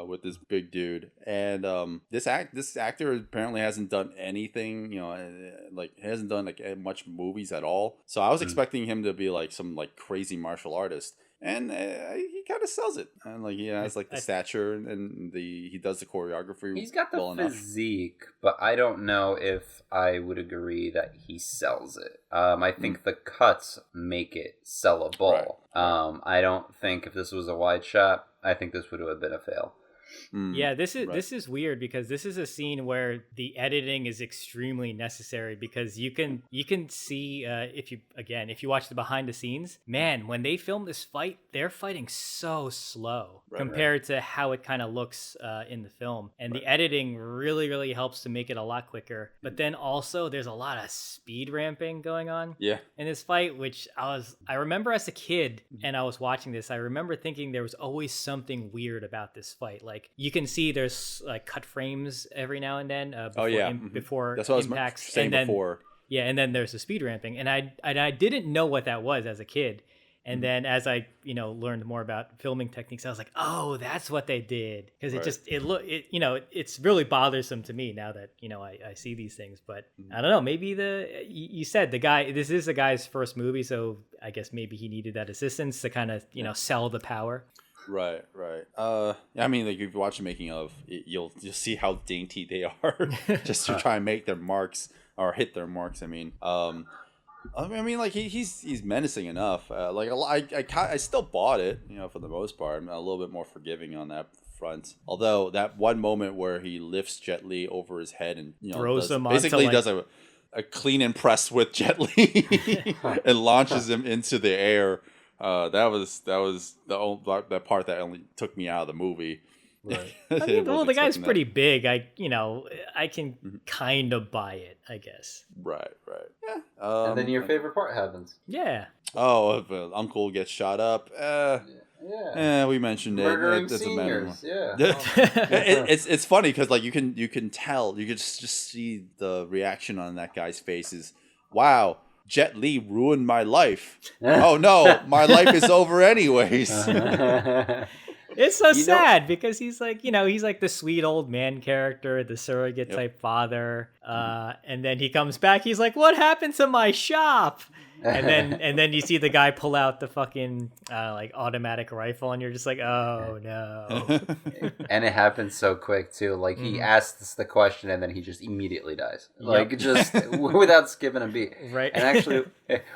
with this big dude, and this actor apparently hasn't done anything, like he hasn't done like much movies at all. So I was expecting him to be like some like crazy martial artist, and he kind of sells it. And like he has like the stature and he does the choreography. He's got the physique, but I don't know if I would agree that he sells it. I think the cuts make it sellable. Right. I don't think if this was a wide shot, I think this would have been a fail. Yeah, this is weird because this is a scene where the editing is extremely necessary because you can see if you watch the behind the scenes, man, when they film this fight, they're fighting so slow compared to how it kind of looks in the film, and the editing really helps to make it a lot quicker. But then also there's a lot of speed ramping going on in this fight, which I remember as a kid and I was watching this, I remember thinking there was always something weird about this fight. Like you can see there's like cut frames every now and then before that's what impacts. I was saying before. Yeah, and then there's the speed ramping, and I didn't know what that was as a kid. And then as I, learned more about filming techniques, I was like, oh, that's what they did. Because it's really bothersome to me now that, I see these things. But I don't know, maybe you said this is the guy's first movie. So I guess maybe he needed that assistance to kind of, sell the power. Right. I mean, like if you watch the making of, you'll see how dainty they are just to try and make their marks or hit their marks. I mean, like he's menacing enough. I still bought it, for the most part. I'm a little bit more forgiving on that front. Although that one moment where he lifts Jet Li over his head and throws him basically does a clean and press with Jet Li and launches him into the air. That was that part that only took me out of the movie. Right. I mean, the guy's pretty big. I can kind of buy it, I guess. Right. Yeah. And then your favorite part happens. Yeah. Oh, Uncle gets shot up. Yeah, we mentioned it. Murdering It doesn't seniors. matter. Yeah. It's funny because like you can tell, you can just see the reaction on that guy's face is, wow, Jet Li ruined my life. Oh no, my life is over anyways. It's so sad because he's like, he's like the sweet old man character, the surrogate type father. And then he comes back. He's like, what happened to my shop? And then you see the guy pull out the fucking like automatic rifle, and you're just like, oh no. And it happens so quick too. Like he asks the question, and then he just immediately dies, like just without skipping a beat. Right. And actually,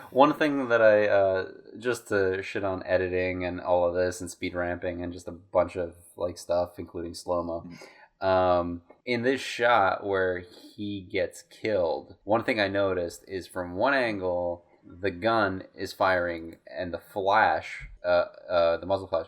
one thing that I just to shit on editing and all of this and speed ramping and just a bunch of like stuff, including slow mo. In this shot where he gets killed, one thing I noticed is from one angle, the gun is firing and the flash, the muzzle flash,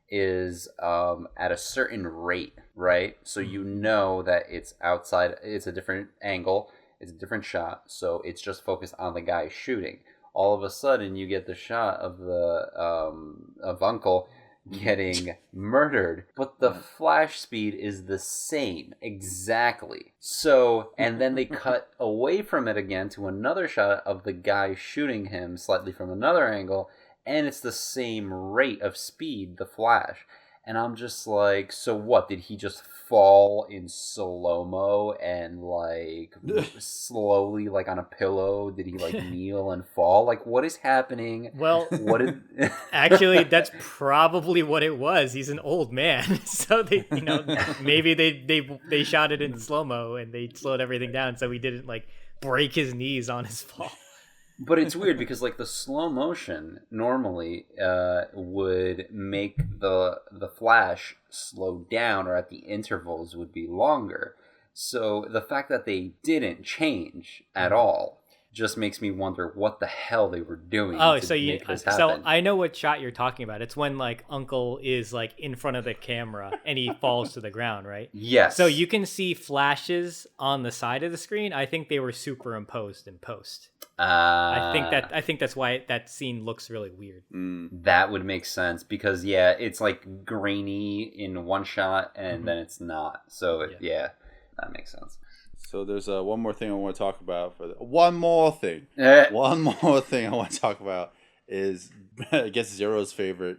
is at a certain rate, right? So you know that it's outside, it's a different angle, it's a different shot, so it's just focused on the guy shooting. All of a sudden, you get the shot of the of Uncle getting murdered, but the flash speed is the same exactly. So, and then they cut away from it again to another shot of the guy shooting him slightly from another angle, and it's the same rate of speed, the flash. And I'm just like, so what? Did he just fall in slow-mo and like slowly like on a pillow? Did he like kneel and fall? Like, what is happening? Well, what is actually, that's probably what it was. He's an old man. So they, maybe they shot it in slow-mo and they slowed everything down so he didn't like break his knees on his fall. But it's weird because like the slow motion normally would make the flash slow down, or at the intervals would be longer. So the fact that they didn't change at all just makes me wonder what the hell they were doing. Oh, to make this happen. So I know what shot you're talking about. It's when like Uncle is like in front of the camera and he falls to the ground, right? Yes. So you can see flashes on the side of the screen. I think they were superimposed in post. I think that's why that scene looks really weird. That would make sense because it's like grainy in one shot and then it's not. So that makes sense. So there's one more thing I want to talk about. One more thing I want to talk about is, I guess, Zero's favorite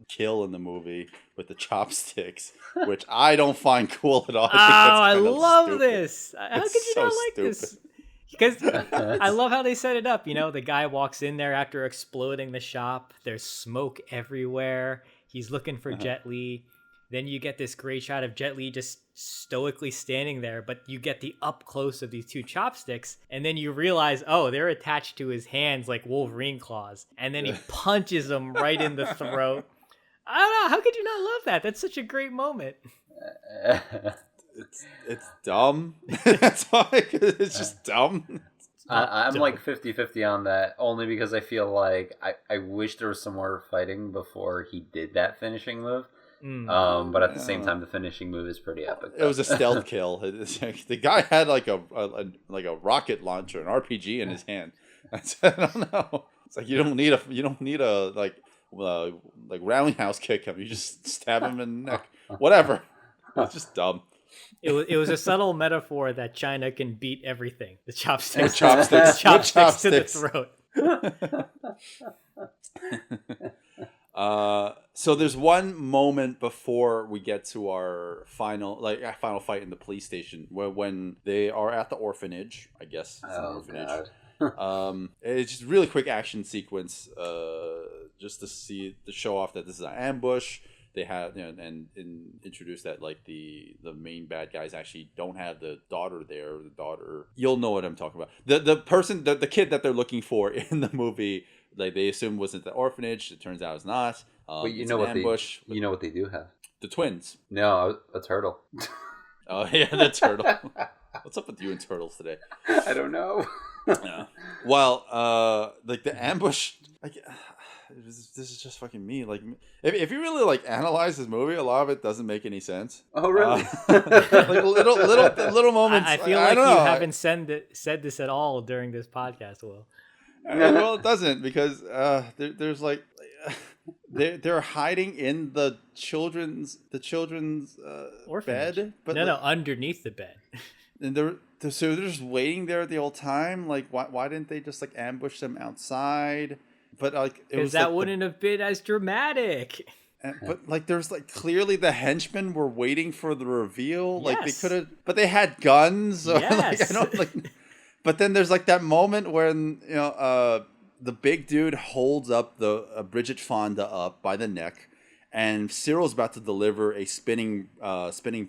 kill in the movie with the chopsticks, which I don't find cool at all. I love this. How could you not like this? Because I love how they set it up. The guy walks in there after exploding the shop. There's smoke everywhere. He's looking for Jet Li. Then you get this great shot of Jet Li just stoically standing there, but you get the up close of these two chopsticks, and then you realize, oh, they're attached to his hands like Wolverine claws, and then he punches them right in the throat. I don't know, how could you not love that? That's such a great moment. It's dumb. That's why it's just dumb. I'm like 50-50 on that, only because I feel like I wish there was some more fighting before he did that finishing move. But at the same time, the finishing move is pretty epic. It was a stealth kill. The guy had like a rocket launcher, an RPG in his hand. I don't know. It's like you don't need a like roundhouse kick him. You just stab him in the neck. Whatever. It's just dumb. It was a subtle metaphor that China can beat everything. The chopsticks. Chopsticks to the throat. So there's one moment before we get to our final fight in the police station when they are at the orphanage. I guess it's an orphanage. God. It's just a really quick action sequence, just to show off that this is an ambush. They have, and introduce that like the main bad guys actually don't have the daughter there. The daughter, you'll know what I'm talking about. The kid that they're looking for in the movie, like they assume wasn't the orphanage. It turns out it's not. But you know what ambush. You know what they do have? The twins. No, a turtle. Oh yeah, the turtle. What's up with you and turtles today? I don't know. Yeah. Well, like the ambush, like this is just fucking me. Like, if you really like analyze this movie, a lot of it doesn't make any sense. Oh really? Like little moments. I feel like you haven't said this at all during this podcast, Will. Well, it doesn't, because there's like they're hiding in the children's bed, but no, underneath the bed. And they're just waiting there the whole time. Like, why didn't they just like ambush them outside? But like, because that wouldn't have been as dramatic. But like, there's like clearly the henchmen were waiting for the reveal. Like they could have, but they had guns. So, yes. Like, I don't like. But then there's like that moment when the big dude holds up the Bridget Fonda up by the neck, and Cyril's about to deliver a spinning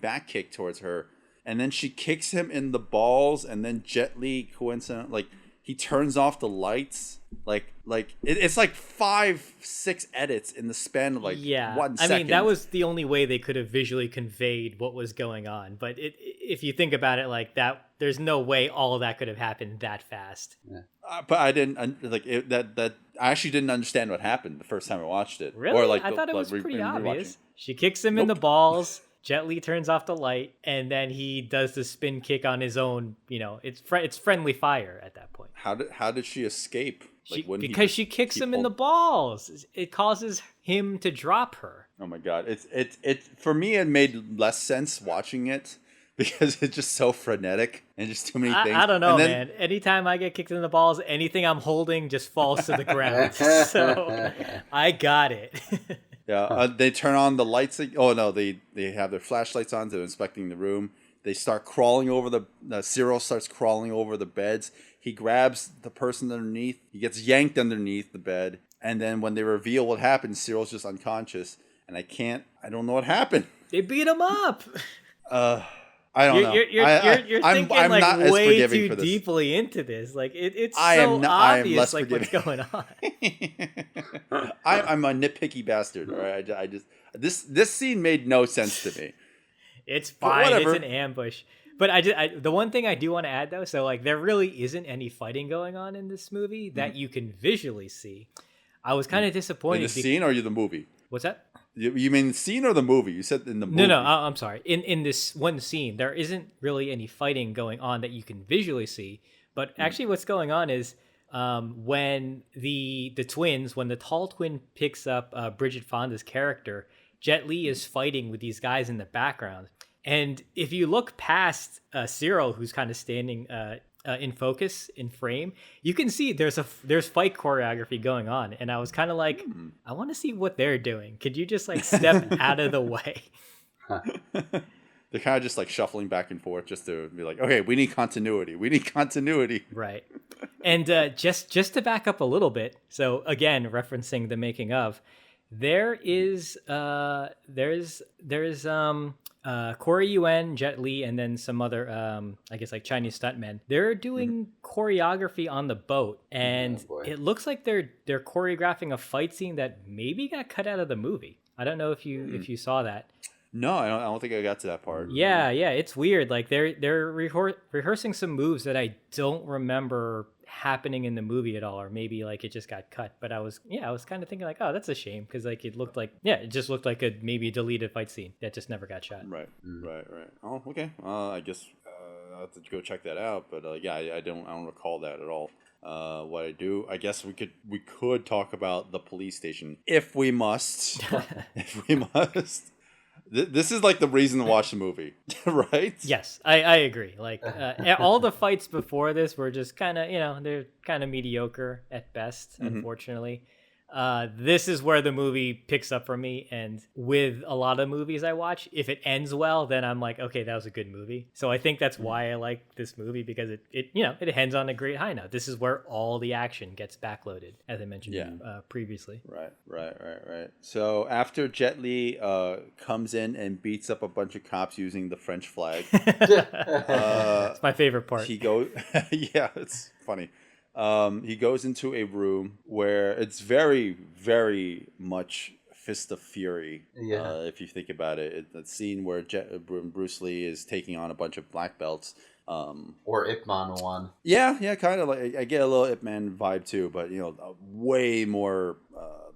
back kick towards her, and then she kicks him in the balls, and then Jet Li coincidentally, like, he turns off the lights. It's like 5-6 edits in the span of like 1 second. I mean, that was the only way they could have visually conveyed what was going on. But if you think about it like that, there's no way all of that could have happened that fast. Yeah. But I didn't like it, that. I actually didn't understand what happened the first time I watched it. Really? Or like I thought it was pretty obvious. She kicks him Nope. in the balls. Jet Li turns off the light, and then he does the spin kick on his own. It's friendly fire at that point. How did she escape? Because she kicks him in the balls. It causes him to drop her. Oh my god! It for me, it made less sense watching it because it's just so frenetic and just too many things. I don't know, man. Anytime I get kicked in the balls, anything I'm holding just falls to the ground. So I got it. Yeah, they turn on the lights. Oh no, they have their flashlights on. They're inspecting the room. They start crawling over Cyril starts crawling over the beds. He grabs the person underneath. He gets yanked underneath the bed. And then when they reveal what happened, Cyril's just unconscious. And I don't know what happened. They beat him up. I don't know. You're thinking I'm like not as way forgiving too for this. Deeply into this. Like it's I so am less obvious like what's going on. I'm a nitpicky bastard. All right, I just this scene made no sense to me. It's fine. It's an ambush. But the one thing I do want to add though, so like there really isn't any fighting going on in this movie that you can visually see. I was kind of disappointed. In the scene or the movie? What's that? You mean the scene or the movie? You said in the movie. No, I'm sorry. In this one scene, there isn't really any fighting going on that you can visually see. But actually what's going on is when the twins, when the tall twin picks up Bridget Fonda's character, Jet Li is fighting with these guys in the background. And if you look past Cyril, who's kind of standing in focus, in frame, you can see there's fight choreography going on. And I was kind of like, I want to see what they're doing. Could you just like step out of the way? They're kind of just like shuffling back and forth just to be like, okay, we need continuity. Right. And just to back up a little bit. So again, referencing the making of, there's Corey Yuen, Jet Li, and then some other, I guess like Chinese stuntmen. They're doing choreography on the boat, and it looks like they're choreographing a fight scene that maybe got cut out of the movie. I don't know if you saw that. No, I don't think I got to that part. Yeah, it's weird. Like they're rehearsing some moves that I don't remember happening in the movie at all, or maybe like it just got cut. But I was kind of thinking like, oh, that's a shame, because like it just looked like a maybe a deleted fight scene that just never got shot. Right. Oh, okay. I guess I'll have to go check that out. But I don't recall that at all. What I do, I guess we could talk about the police station if we must. This is like the reason to watch the movie, right? Yes, I agree. Like all the fights before this were just kind of, they're kind of mediocre at best, unfortunately. This is where the movie picks up for me. And with a lot of movies I watch, if it ends well, then I'm like, okay, that was a good movie. So I think that's why I like this movie, because it ends on a great high note. This is where all the action gets backloaded, as I mentioned previously. Right. So after Jet Li comes in and beats up a bunch of cops using the French flag, it's my favorite part. He goes, yeah, it's funny. He goes into a room where it's very, very much Fist of Fury. Yeah. If you think about it, that scene where Bruce Lee is taking on a bunch of black belts. Or Ip Man one. Yeah, kind of like I get a little Ip Man vibe too, but way more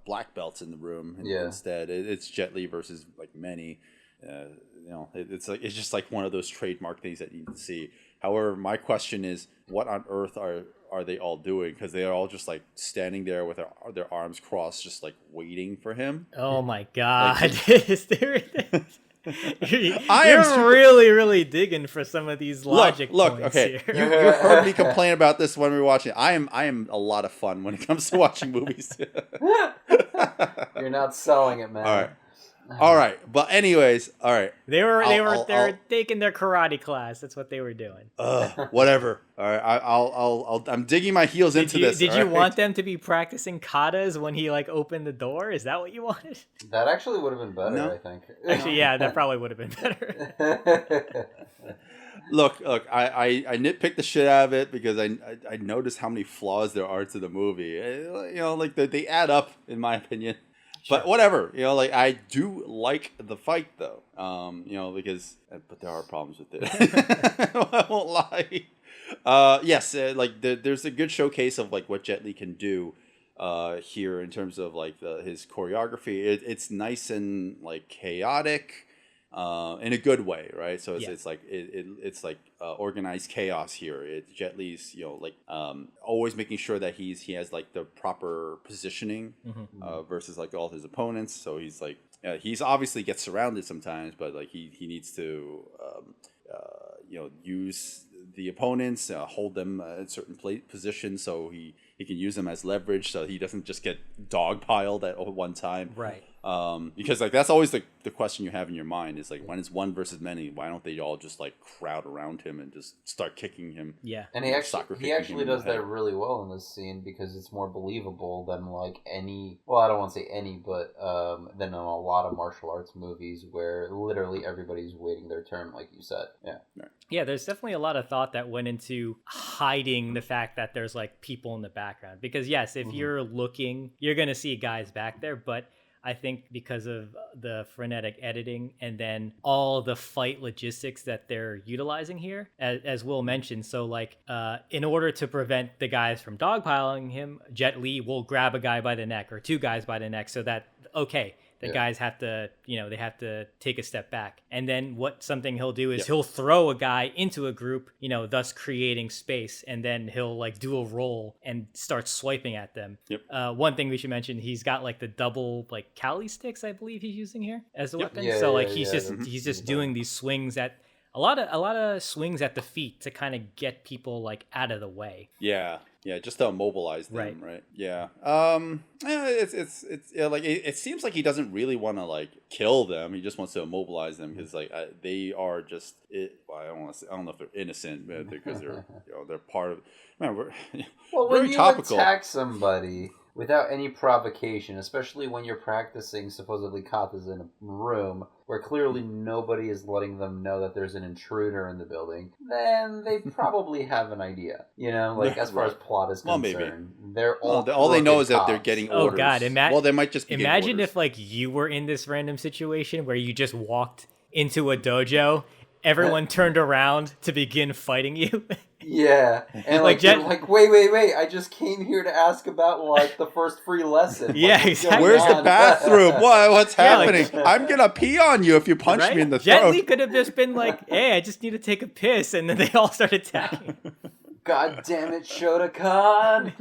black belts in the room. Instead, it's Jet Li versus like many. It's just like one of those trademark things that you can see. However, my question is, what on earth are they all doing? Because they are all just like standing there with their arms crossed, just like waiting for him. Oh my god! You're really, really digging for some of these logic points okay. here. You heard me complain about this when we were watching. I am a lot of fun when it comes to watching movies. You're not selling it, man. All right, but anyways, all right. They were taking their karate class. That's what they were doing. Whatever. All right, I'm digging my heels into this. Did you want them to be practicing katas when he like opened the door? Is that what you wanted? That actually would have been better, no. I think. Actually, yeah, that probably would have been better. Look, I nitpicked the shit out of it because I noticed how many flaws there are to the movie. Like they add up in my opinion. Sure. But whatever, I do like the fight though, but there are problems with it. I won't lie. Yes, there's a good showcase of like what Jet Li can do here in terms of like his choreography. It's nice and like chaotic. In a good way, right? So it's like organized chaos here. Jet Li's always making sure that he has like the proper positioning versus like all his opponents. So he's like he's obviously gets surrounded sometimes, but like he needs to use the opponents, hold them at certain positions so he can use them as leverage so he doesn't just get dogpiled at one time. Right. Because like that's always the question you have in your mind is like when it's one versus many, why don't they all just like crowd around him and just start kicking him? Yeah. And he actually does that really well in this scene because it's more believable than like any, well, I don't want to say any, but than in a lot of martial arts movies where literally everybody's waiting their turn, like you said. Yeah. Right. Yeah, there's definitely a lot of thought that went into hiding the fact that there's like people in the background. Because yes, if you're looking, you're going to see guys back there, but I think because of the frenetic editing and then all the fight logistics that they're utilizing here, as Will mentioned, so like in order to prevent the guys from dogpiling him, Jet Li will grab a guy by the neck or two guys by the neck so that, the guys have to, they have to take a step back. And then something he'll do is he'll throw a guy into a group, thus creating space. And then he'll like do a roll and start swiping at them. Yep. One thing we should mention, he's got like the double like Kali sticks, I believe he's using here as a weapon. Yeah, so like he's just doing these swings at a lot of swings at the feet to kind of get people like out of the way. Yeah, just to immobilize them, right? Yeah. It's like it seems like he doesn't really want to like kill them. He just wants to immobilize them because like they are just. I don't know if they're innocent because they're they're part of. Man, well, when you attack somebody without any provocation, especially when you're practicing supposedly katas in a room where clearly nobody is letting them know that there's an intruder in the building, then they probably have an idea. As far as plot is concerned. They're all they know is that they're getting orders. Oh God! They might just be imagine if like you were in this random situation where you just walked into a dojo, everyone turned around to begin fighting you. Yeah, and like wait! I just came here to ask about like the first free lesson. Yeah, exactly. Where's the bathroom? What's happening? I'm gonna pee on you if you punch me in the throat. Jet Li could have just been like, "Hey, I just need to take a piss," and then they all start attacking. God damn it, Shotokan!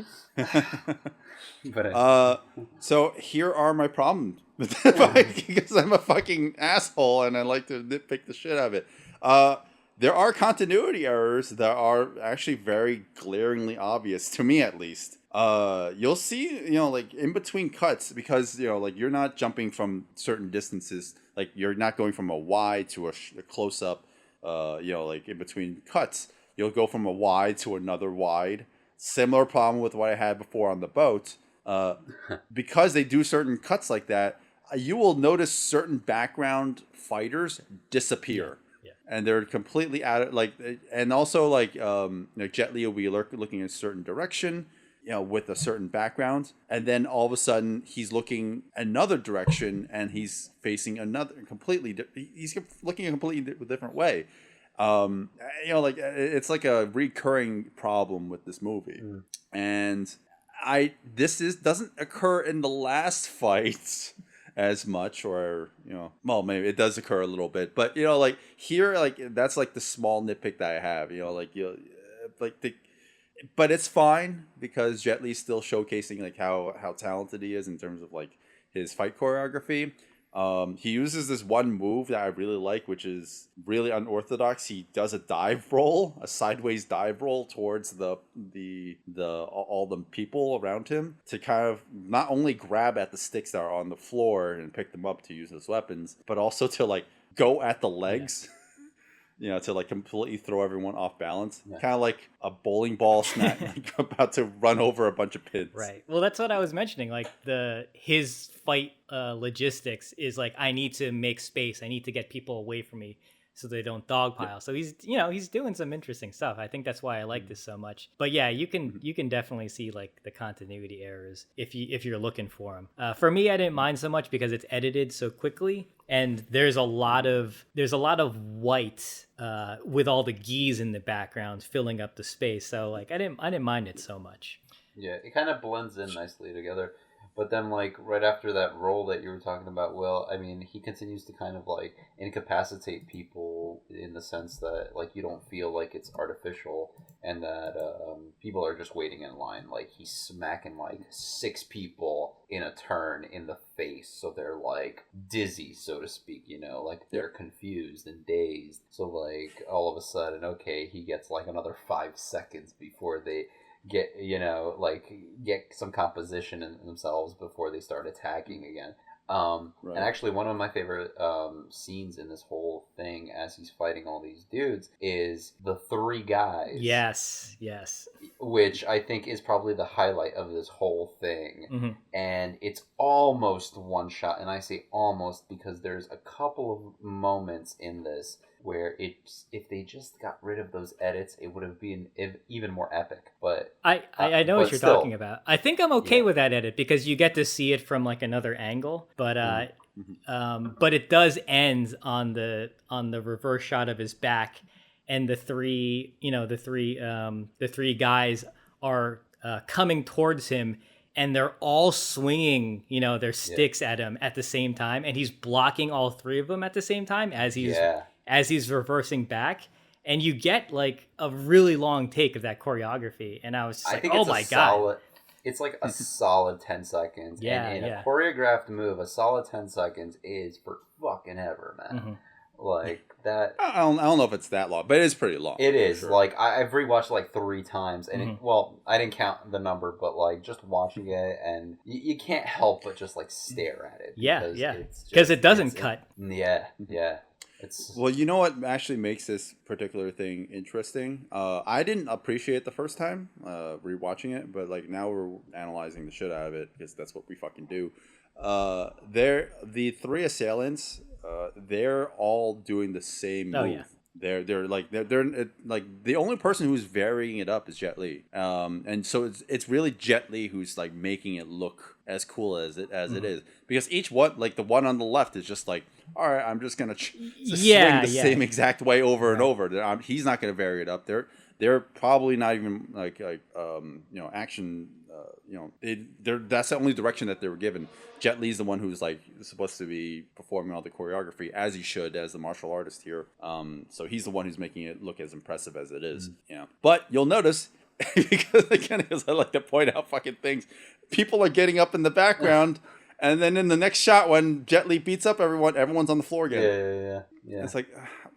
So here are my problems with the fight because I'm a fucking asshole and I like to nitpick the shit out of it. there are continuity errors that are actually very glaringly obvious, to me at least. You'll see, like in between cuts, because, like you're not jumping from certain distances, like you're not going from a wide to a close up, like in between cuts. You'll go from a wide to another wide. Similar problem with what I had before on the boat. Because they do certain cuts like that, you will notice certain background fighters disappear. And they're completely out of and also Jet Li will be looking in a certain direction, with a certain background, and then all of a sudden he's looking another direction and he's facing he's looking a completely different way. It's like a recurring problem with this movie, and this doesn't occur in the last fight as much, or well, maybe it does occur a little bit, but here, that's the small nitpick that I have, but it's fine because Jet Li's still showcasing how talented he is in terms of his fight choreography. He uses this one move that I really like, which is really unorthodox. He does a sideways dive roll towards all the people around him to kind of not only grab at the sticks that are on the floor and pick them up to use as weapons, but also to go at the legs. To completely throw everyone off balance. Yeah. Kind of like a bowling ball snap, about to run over a bunch of pins. Right. Well, that's what I was mentioning. His fight logistics is I need to make space. I need to get people away from me so they don't dogpile. Yeah. So he's doing some interesting stuff. I think that's why I like this so much. But yeah, you can definitely see the continuity errors if you're looking for them. For me, I didn't mind so much because it's edited so quickly. And there's a lot of white with all the geese in the background filling up the space. So I didn't mind it so much. Yeah, it kind of blends in nicely together. But then right after that role that you were talking about, Will, I mean, he continues to kind of incapacitate people in the sense that you don't feel like it's artificial and that people are just waiting in line. He's smacking 6 people in a turn in the face, so they're dizzy, so to speak, they're confused and dazed. So all of a sudden, okay, he gets another 5 seconds before they get some composition in themselves before they start attacking again. Right. And actually one of my favorite scenes in this whole thing as he's fighting all these dudes is the 3 guys. Yes. Which I think is probably the highlight of this whole thing. Mm-hmm. And it's almost one shot, and I say almost because there's a couple of moments in this where if they just got rid of those edits, it would have been even more epic. But I know what you're talking about. I think I'm okay with that edit because you get to see it from another angle. But but it does end on the reverse shot of his back, and the three guys are coming towards him. And they're all swinging, their sticks at him at the same time, and he's blocking all 3 of them at the same time as he's reversing back, and you get a really long take of that choreography, and I was just oh my god, it's a solid 10 seconds. Yeah, and in a choreographed move, a solid 10 seconds is for fucking ever, man. Mm-hmm. That I don't know if it's that long, but it is pretty long. It is. Sure. I've rewatched 3 times, and I didn't count the number, but just watching it, and you can't help but just stare at it. Yeah, because it doesn't cut. Yeah. Well, you know what actually makes this particular thing interesting? I didn't appreciate it the first time rewatching it, but now we're analyzing the shit out of it because that's what we fucking do. The 3 assailants. They're all doing the same move. Yeah. They're the only person who's varying it up is Jet Li. And so it's really Jet Li who's making it look as cool as it is, because each one, the one on the left is just all right, I'm just gonna swing the same exact way over and over. He's not gonna vary it up. They're probably not even action. That's the only direction that they were given. Jet Li's the one who's supposed to be performing all the choreography as he should as the martial artist here. So he's the one who's making it look as impressive as it is. But you'll notice because I like to point out fucking things. People are getting up in the background, and then in the next shot when Jet Li beats up everyone, everyone's on the floor again. Yeah. It's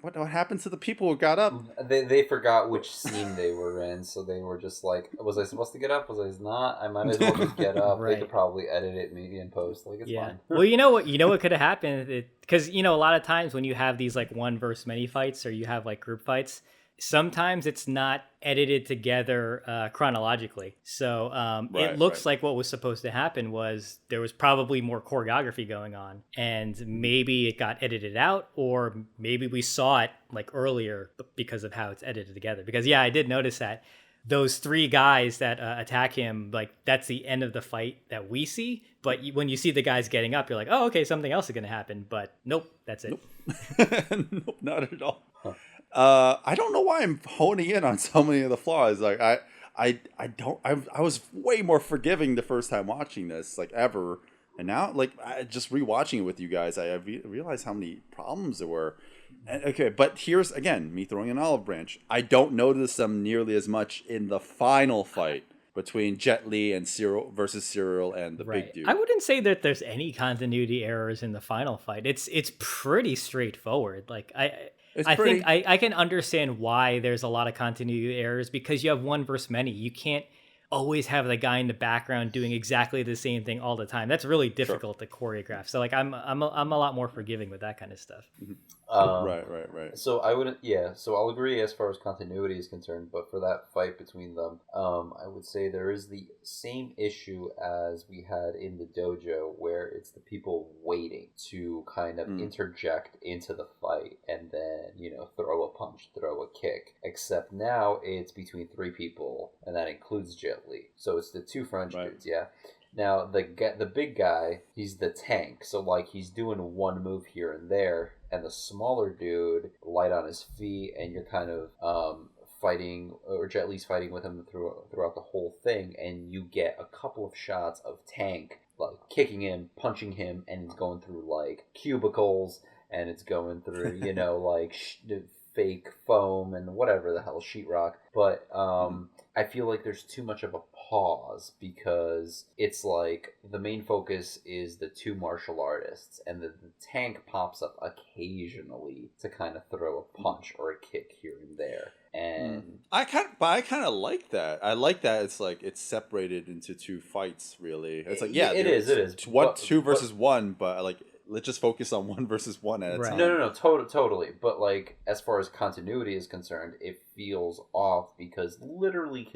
what happened to the people who got up? They forgot which scene they were in, so they were just like, was I supposed to get up? Was I not? I might as well just get up. Right. They could probably edit it maybe in post. Like, it's fine. Well, you know what could have happened? Because, a lot of times when you have these like one versus many fights or you have like group fights, sometimes it's not edited together chronologically. So it looks like what was supposed to happen was there was probably more choreography going on, and maybe it got edited out, or maybe we saw it like earlier because of how it's edited together. Because I did notice that those three guys that attack him, like that's the end of the fight that we see. But when you see the guys getting up, you're like, oh, okay, something else is going to happen. But nope, that's it. Nope, not at all. I don't know why I'm honing in on so many of the flaws. Like I was way more forgiving the first time watching this, like ever, and now like just rewatching it with you guys, I realized how many problems there were. And, okay, but here's again me throwing an olive branch. I don't notice them nearly as much in the final fight between Jet Li and Cyril and the big dude. I wouldn't say that there's any continuity errors in the final fight. It's pretty straightforward. Like I think I can understand why there's a lot of continuity errors, because you have one versus many. You can't always have the guy in the background doing exactly the same thing all the time. That's really difficult to choreograph. So like I'm a lot more forgiving with that kind of stuff. Right. So I wouldn't. Yeah. So I'll agree as far as continuity is concerned, but for that fight between them, I would say there is the same issue as we had in the dojo, where it's the people waiting to kind of interject into the fight and then throw a punch, throw a kick. Except now it's between three people, and that includes Jet Li. So it's the two French dudes. Yeah. Now the big guy, he's the tank. So like he's doing one move here and there. And the smaller dude, light on his feet, and you're kind of fighting, or Jet Li's fighting with him throughout the whole thing, and you get a couple of shots of Tank like kicking him, punching him, and it's going through like cubicles, and it's going through like fake foam and whatever the hell, sheetrock. But I feel like there's too much of a pause, because it's like the main focus is the two martial artists, and the tank pops up occasionally to kind of throw a punch or a kick here and there. And I kind of like that. I like that it's like it's separated into two fights. Really, it's like it is two versus one, but like let's just focus on one versus one at a time. No, totally. But like as far as continuity is concerned, it feels off, because literally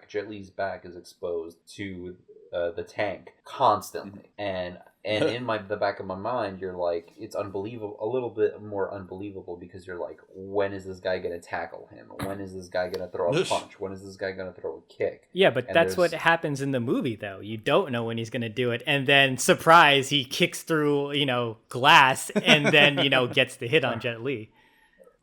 Jet Li's back is exposed to the tank constantly, and in the back of my mind, you're like, it's unbelievable, a little bit more unbelievable, because you're like, when is this guy gonna tackle him? When is this guy gonna throw a punch? When is this guy gonna throw a kick? Yeah, but that's what happens in the movie, though. You don't know when he's gonna do it, and then surprise, he kicks through glass, and then gets the hit on Jet Li.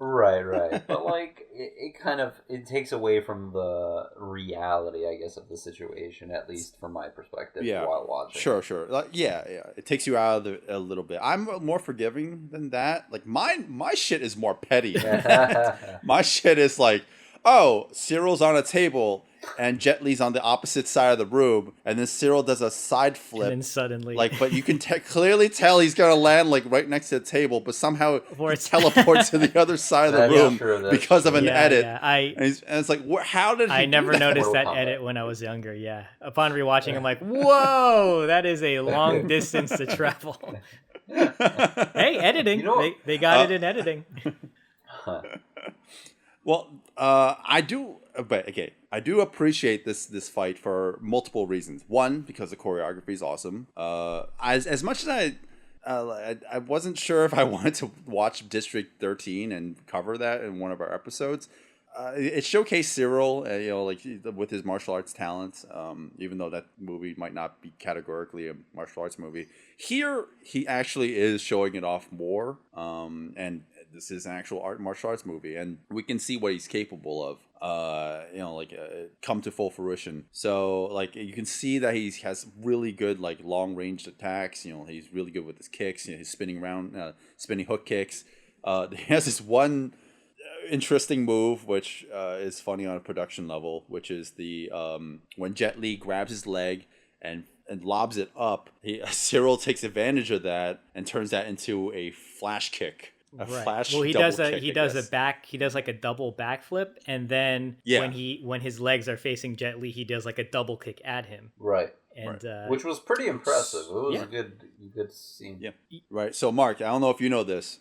Right. But like it takes away from the reality, I guess, of the situation, at least from my perspective while watching. Sure. Like, yeah. It takes you out of it a little bit. I'm more forgiving than that. Like my shit is more petty. My shit is like, oh, Cyril's on a table and Jet Li's on the opposite side of the room, and then Cyril does a side flip, and then suddenly, but you can clearly tell he's gonna land like right next to the table, but somehow he teleports to the other side of the room because of an edit. Yeah. And it's like, how did he I never noticed that edit when I was younger. Yeah, upon rewatching, I'm like, whoa, that is a long distance to travel. Hey, editing, they got it in editing. Well, I do appreciate this fight for multiple reasons. One, because the choreography is awesome. As much as I wasn't sure if I wanted to watch District 13 and cover that in one of our episodes. It showcased Cyril, with his martial arts talents. Even though that movie might not be categorically a martial arts movie, here he actually is showing it off more. And this is an actual martial arts movie, and we can see what he's capable of. Come to full fruition. So you can see that he has really good long ranged attacks. He's really good with his kicks. His spinning hook kicks. He has this one interesting move, which is funny on a production level, which is the when Jet Li grabs his leg and lobs it up, Cyril takes advantage of that and turns that into a flash kick. A Right. flash Well, he double does a kick, he I does guess. a back he does like a double backflip, and then Yeah. when his legs are facing Jet Li, he does like a double kick at him. Right. And Which was pretty impressive. It was Yeah. a good scene. Yeah. Right. So, Mark, I don't know if you know this.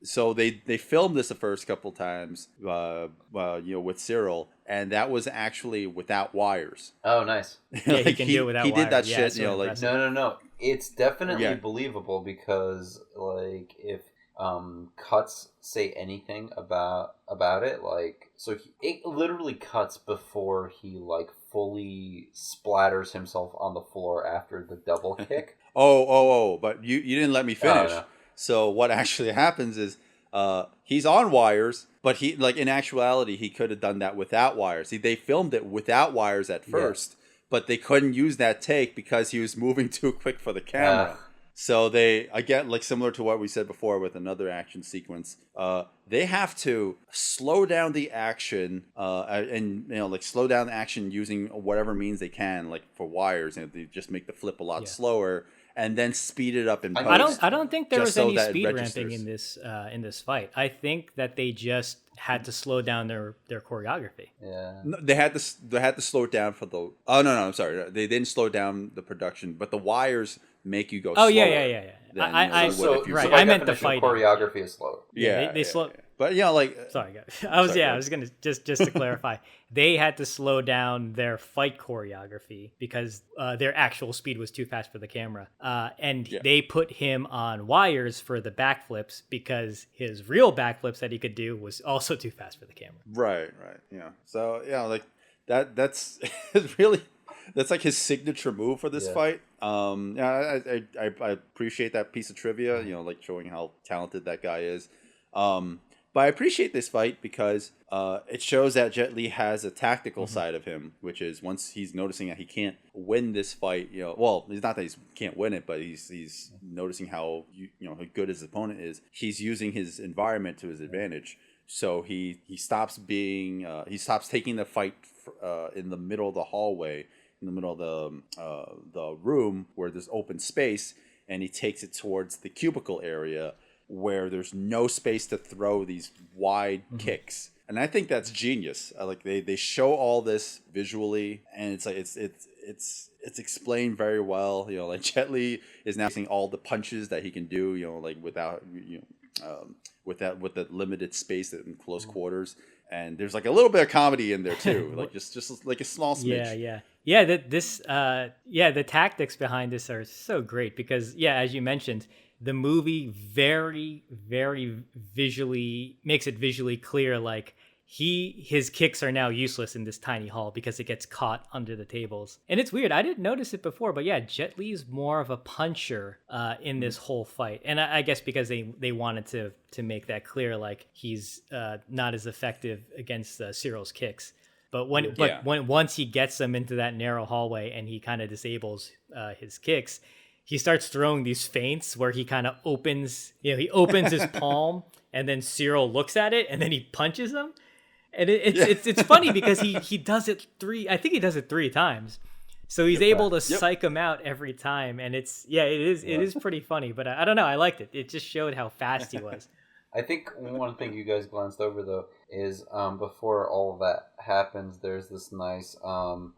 So they filmed this the first couple times, with Cyril, and that was actually without wires. Oh, nice. Yeah, he can do it without He did that wires. Yeah, shit, it's so impressive. No. It's definitely Yeah. believable because, like, if cuts say anything about it, like, so it literally cuts before he like fully splatters himself on the floor after the double kick. But you didn't let me finish. no. So what actually happens is he's on wires, but he, like, in actuality, he could have done that without wires. They filmed it without wires at first, but they couldn't use that take because he was moving too quick for the camera. So they, again, like similar to what we said before with another action sequence, they have to slow down the action and like slow down the action using whatever means they can, like for wires, and they just make the flip a lot slower, and then speed it up in post. I don't think there was just so any that it speed registers. ramping in this fight. I think that they just had to slow down their choreography. Yeah. No, they had to slow it down for the. Oh no, I'm sorry. They didn't slow down the production, but the wires make you go. Oh slower yeah. than, Right. by I meant the definition, fight. choreography is slower. Yeah, they slow. But like. Sorry, guys. I was gonna just to clarify, they had to slow down their fight choreography because their actual speed was too fast for the camera, and they put him on wires for the backflips because his real backflips that he could do was also too fast for the camera. Right. Yeah. So like that's really. That's like his signature move for this fight. I appreciate that piece of trivia, like showing how talented that guy is. But I appreciate this fight because it shows that Jet Li has a tactical side of him, which is once he's noticing that he can't win this fight, well, it's not that he can't win it, but he's noticing how how good his opponent is. He's using his environment to his advantage. So he stops taking the fight in the middle of the hallway, in the middle of the room where there's open space, and he takes it towards the cubicle area where there's no space to throw these wide kicks. And I think that's genius. Like they show all this visually, and it's like it's explained very well. Like Jet Li is now seeing all the punches that he can do. Like without with the limited space in close quarters. And there's like a little bit of comedy in there too, like just like a small smidge. Yeah. The tactics behind this are so great because as you mentioned, the movie very, very makes it visually clear, like his kicks are now useless in this tiny hall because it gets caught under the tables. And it's weird, I didn't notice it before, but Jet Li's more of a puncher in this whole fight. And I guess because they wanted to make that clear, like he's not as effective against Cyril's kicks. But once he gets them into that narrow hallway and he kind of disables his kicks, he starts throwing these feints where he kind of opens his palm, and then Cyril looks at it, and then he punches him. And it's funny because he does it three times, so he's able to psych him out every time, and it is pretty funny. But I don't know, I liked it. It just showed how fast he was. I think one thing you guys glanced over though is before all of that happens, there's this nice. So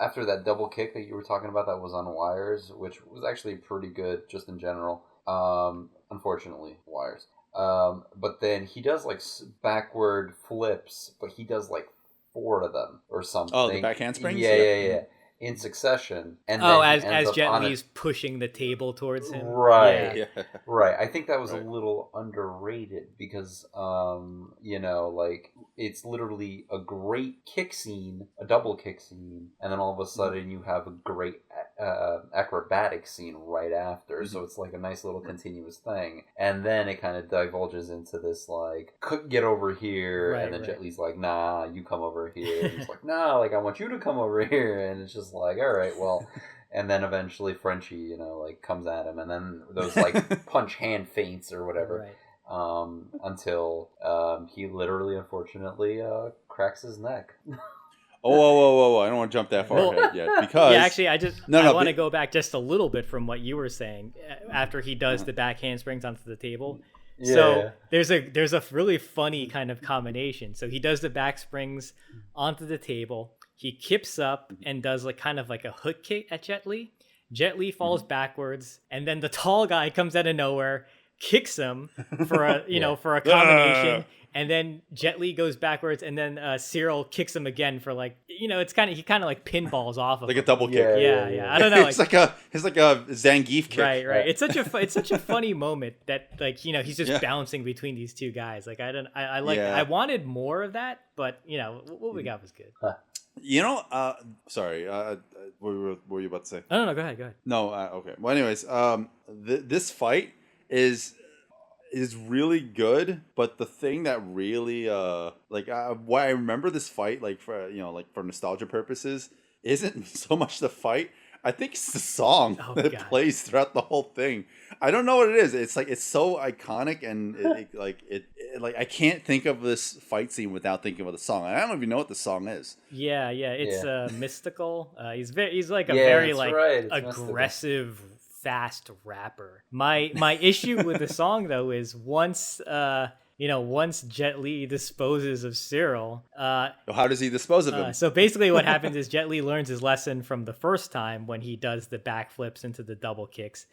after that double kick that you were talking about that was on wires, which was actually pretty good just in general. Unfortunately, wires. But then he does like backward flips, but he does like 4 of them or something. Oh, the back handsprings? Yeah. In succession. And as Jet Li's pushing the table towards him. Right. Yeah. Right. I think that was a little underrated because, like it's literally a great kick scene, a double kick scene, and then all of a sudden you have a great acrobatic scene right after. So it's like a nice little continuous thing. And then it kind of divulges into this like, get over here. And then Jet Li's like, nah, you come over here. And he's like, nah, like I want you to come over here. And it's just like, all right, well. And then eventually Frenchie, like comes at him, and then those like punch hand feints or whatever, until he literally, unfortunately, cracks his neck. Whoa! I don't want to jump that far ahead yet because yeah, actually, I want to go back just a little bit from what you were saying after he does the back handsprings onto the table. Yeah. So there's a really funny kind of combination. So he does the back springs onto the table. He kips up and does like kind of like a hook kick at Jet Li. Jet Li falls backwards, and then the tall guy comes out of nowhere, kicks him for a for a combination. And then Jet Li goes backwards, and then Cyril kicks him again for like he kind of like pinballs off of like him. a double kick. Yeah. I don't know. It's like a Zangief kick. Right. It's such a funny moment that like he's just bouncing between these two guys. Like I wanted more of that, but what we got was good. Sorry. What were you about to say? No. Go ahead. No. Okay. Well, anyways, this fight is really good, but the thing that really why I remember this fight for nostalgia purposes isn't so much the fight. I think it's the song that plays throughout the whole thing. I don't know what it is. It's like it's so iconic, and I can't think of this fight scene without thinking of the song. I don't even know what the song is. Yeah. It's mystical. He's like a very aggressive, fast rapper. My issue with the song though is once Jet Li disposes of Cyril. How does he dispose of him? So basically what happens is Jet Li learns his lesson from the first time when he does the backflips into the double kicks.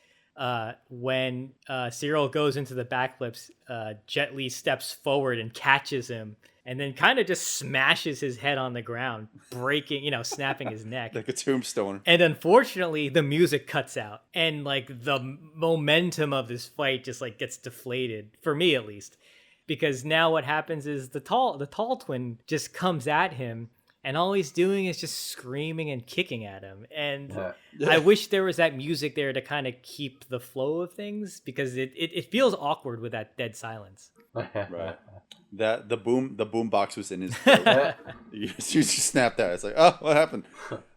When Cyril goes into the backflips, Jet Li steps forward and catches him, and then kind of just smashes his head on the ground, breaking, snapping his neck. Like a tombstone. And unfortunately, the music cuts out, and like the momentum of this fight just like gets deflated, for me at least. Because now what happens is the tall twin just comes at him, and all he's doing is just screaming and kicking at him. And I wish there was that music there to kind of keep the flow of things, because it feels awkward with that dead silence. Right. That the boom box was in his throat. you just snapped that. It's like, oh, what happened?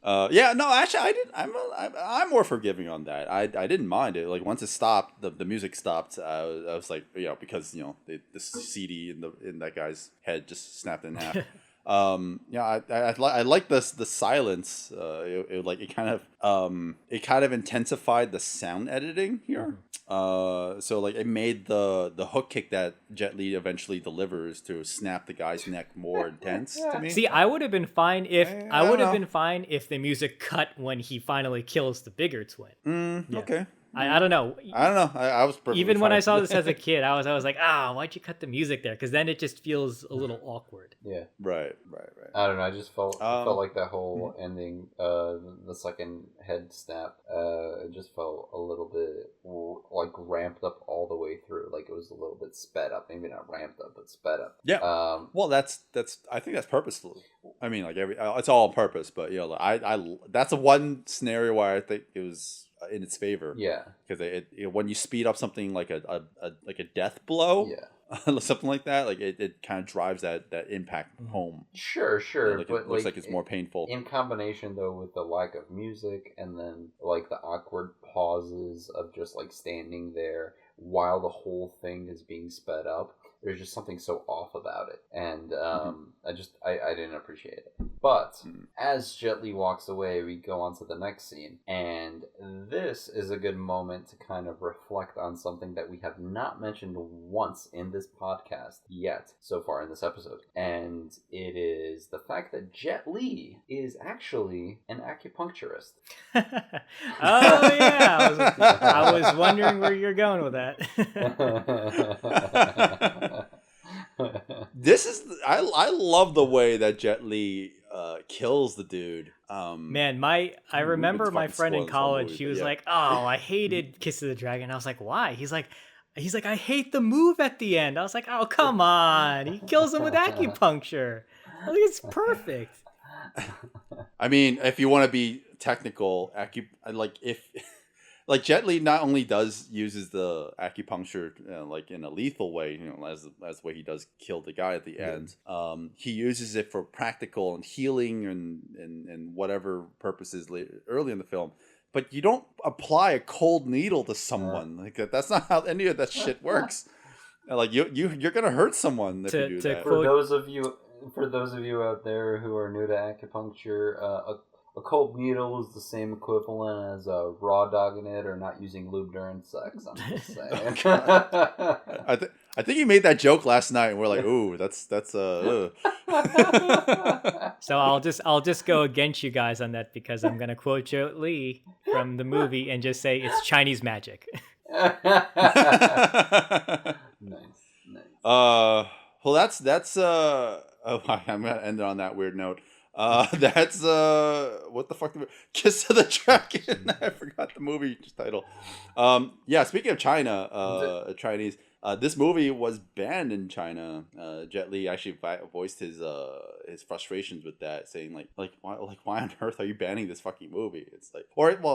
Actually, I'm more forgiving on that. I didn't mind it. Like once it stopped, the music stopped. I was like, because the CD in that guy's head just snapped in half. I like the silence. It kind of intensified the sound editing here. So it made the hook kick that Jet Li eventually delivers to snap the guy's neck more intense to me. See, I would have been fine if the music cut when he finally kills the bigger twin. Okay. I don't know. I was perfectly even when fine. I saw this as a kid, I was like, why'd you cut the music there? Because then it just feels a little awkward. Yeah. Right. I don't know. I just felt like that whole ending, the second head snap, it just felt a little bit like ramped up all the way through. Like it was a little bit sped up. Maybe not ramped up, but sped up. Yeah. Well, that's I think that's purposeful. I mean, it's all on purpose. But I that's a one scenario where I think it was in its favor. Yeah, because when you speed up something like a death blow, something like that, like it kind of drives that impact home. Sure, but it looks like it's more painful in combination though with the lack of music, and then like the awkward pauses of just like standing there while the whole thing is being sped up. There's just something so off about it, and I didn't appreciate it. But as Jet Li walks away, we go on to the next scene, and this is a good moment to kind of reflect on something that we have not mentioned once in this podcast yet so far in this episode, and it is the fact that Jet Li is actually an acupuncturist. Oh yeah, I was wondering where you're going with that. This is I love the way that Jet Li kills the dude. Man, I remember my friend in college. He was like, "Oh, I hated Kiss of the Dragon." I was like, "Why?" He's like, "I hate the move at the end." I was like, "Oh, come on!" He kills him with acupuncture. I think it's perfect. I mean, if you want to be technical, Like Jet Li not only uses the acupuncture like in a lethal way, as the way he does kill the guy at the end. He uses it for practical and healing and whatever purposes early in the film. But you don't apply a cold needle to someone like that. That's not how any of that shit works. Like you're gonna hurt someone if you do that. For those of you for those of you out there who are new to acupuncture, a cold needle is the same equivalent as raw dogging it or not using lube during sex. I'm just saying. I think you made that joke last night, and we're like, ooh, that's So I'll just go against you guys on that because I'm gonna quote Joe Lee from the movie and just say it's Chinese magic. Nice. Well, that's I'm gonna end it on that weird note. That's what the fuck? Kiss of the Dragon. I forgot the movie title. Yeah. Speaking of China, Chinese. This movie was banned in China. Jet Li actually voiced his frustrations with that, saying why on earth are you banning this fucking movie? It's like,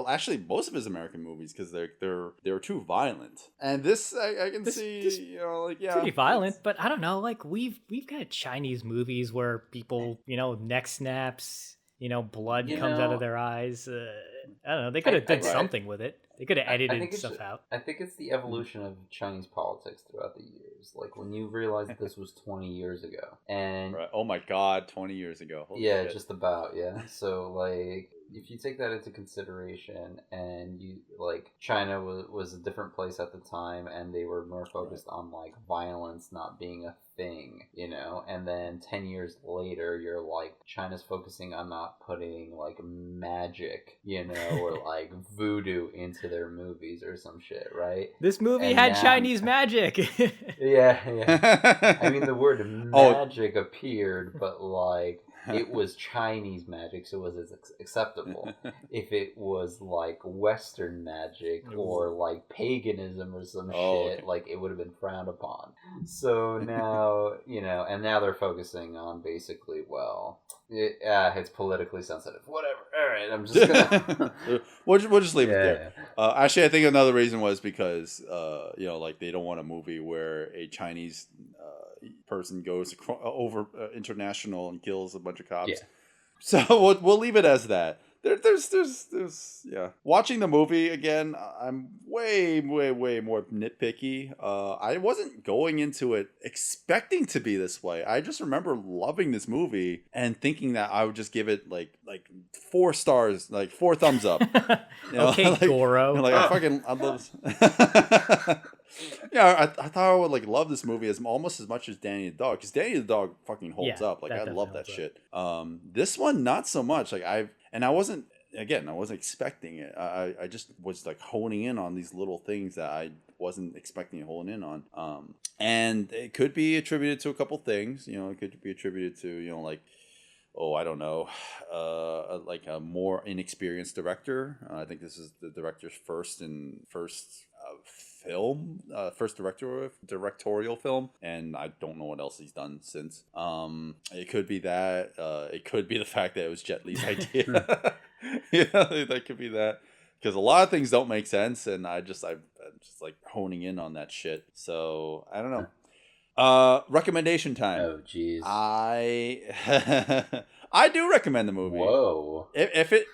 actually most of his American movies because they're too violent. And this I can see, pretty violent, but I don't know. Like we've got Chinese movies where people, neck snaps, blood comes out of their eyes. I don't know. They could have done something with it. They could have edited stuff out. I think it's the evolution of Chinese politics throughout the years. Like when you realize that this was 20 years ago, and right. Oh my God, 20 years ago. Holy shit. Just about, yeah. So like, if you take that into consideration, and you China was a different place at the time, and they were more focused on like violence not being a thing, and then 10 years later you're like, China's focusing on not putting like magic, or like voodoo into their movies or some shit, right? This movie had Chinese magic. yeah. I mean, the word magic appeared, but like it was Chinese magic, so it was acceptable. If it was like Western magic or like paganism or some shit, okay. like it would have been frowned upon. So now, and now they're focusing on basically, it's politically sensitive. Whatever. All right, I'm just gonna. we'll just leave it there. Actually, I think another reason was because they don't want a movie where a Chinese person goes over international and kills a bunch of cops. Yeah. So we'll leave it as that. There's Watching the movie again, I'm way more nitpicky. I wasn't going into it expecting to be this way. I just remember loving this movie and thinking that I would just give it like 4 stars, like 4 thumbs up. Okay, Goro. I love this. Yeah, I thought I would love this movie almost as much as Danny the Dog, because Danny the Dog fucking holds up. I love that shit. This one not so much. I wasn't expecting it. I just was honing in on these little things that I wasn't expecting to hone in on. And it could be attributed to a couple things. It could be attributed to I don't know, a more inexperienced director. I think this is the director's first film, first directorial film, and I don't know what else he's done since. It could be that. It could be the fact that it was Jet Li's idea. That could be that. Because a lot of things don't make sense, and I'm just honing in on that shit. So I don't know. Recommendation time. Oh, jeez. I do recommend the movie. Whoa. If it.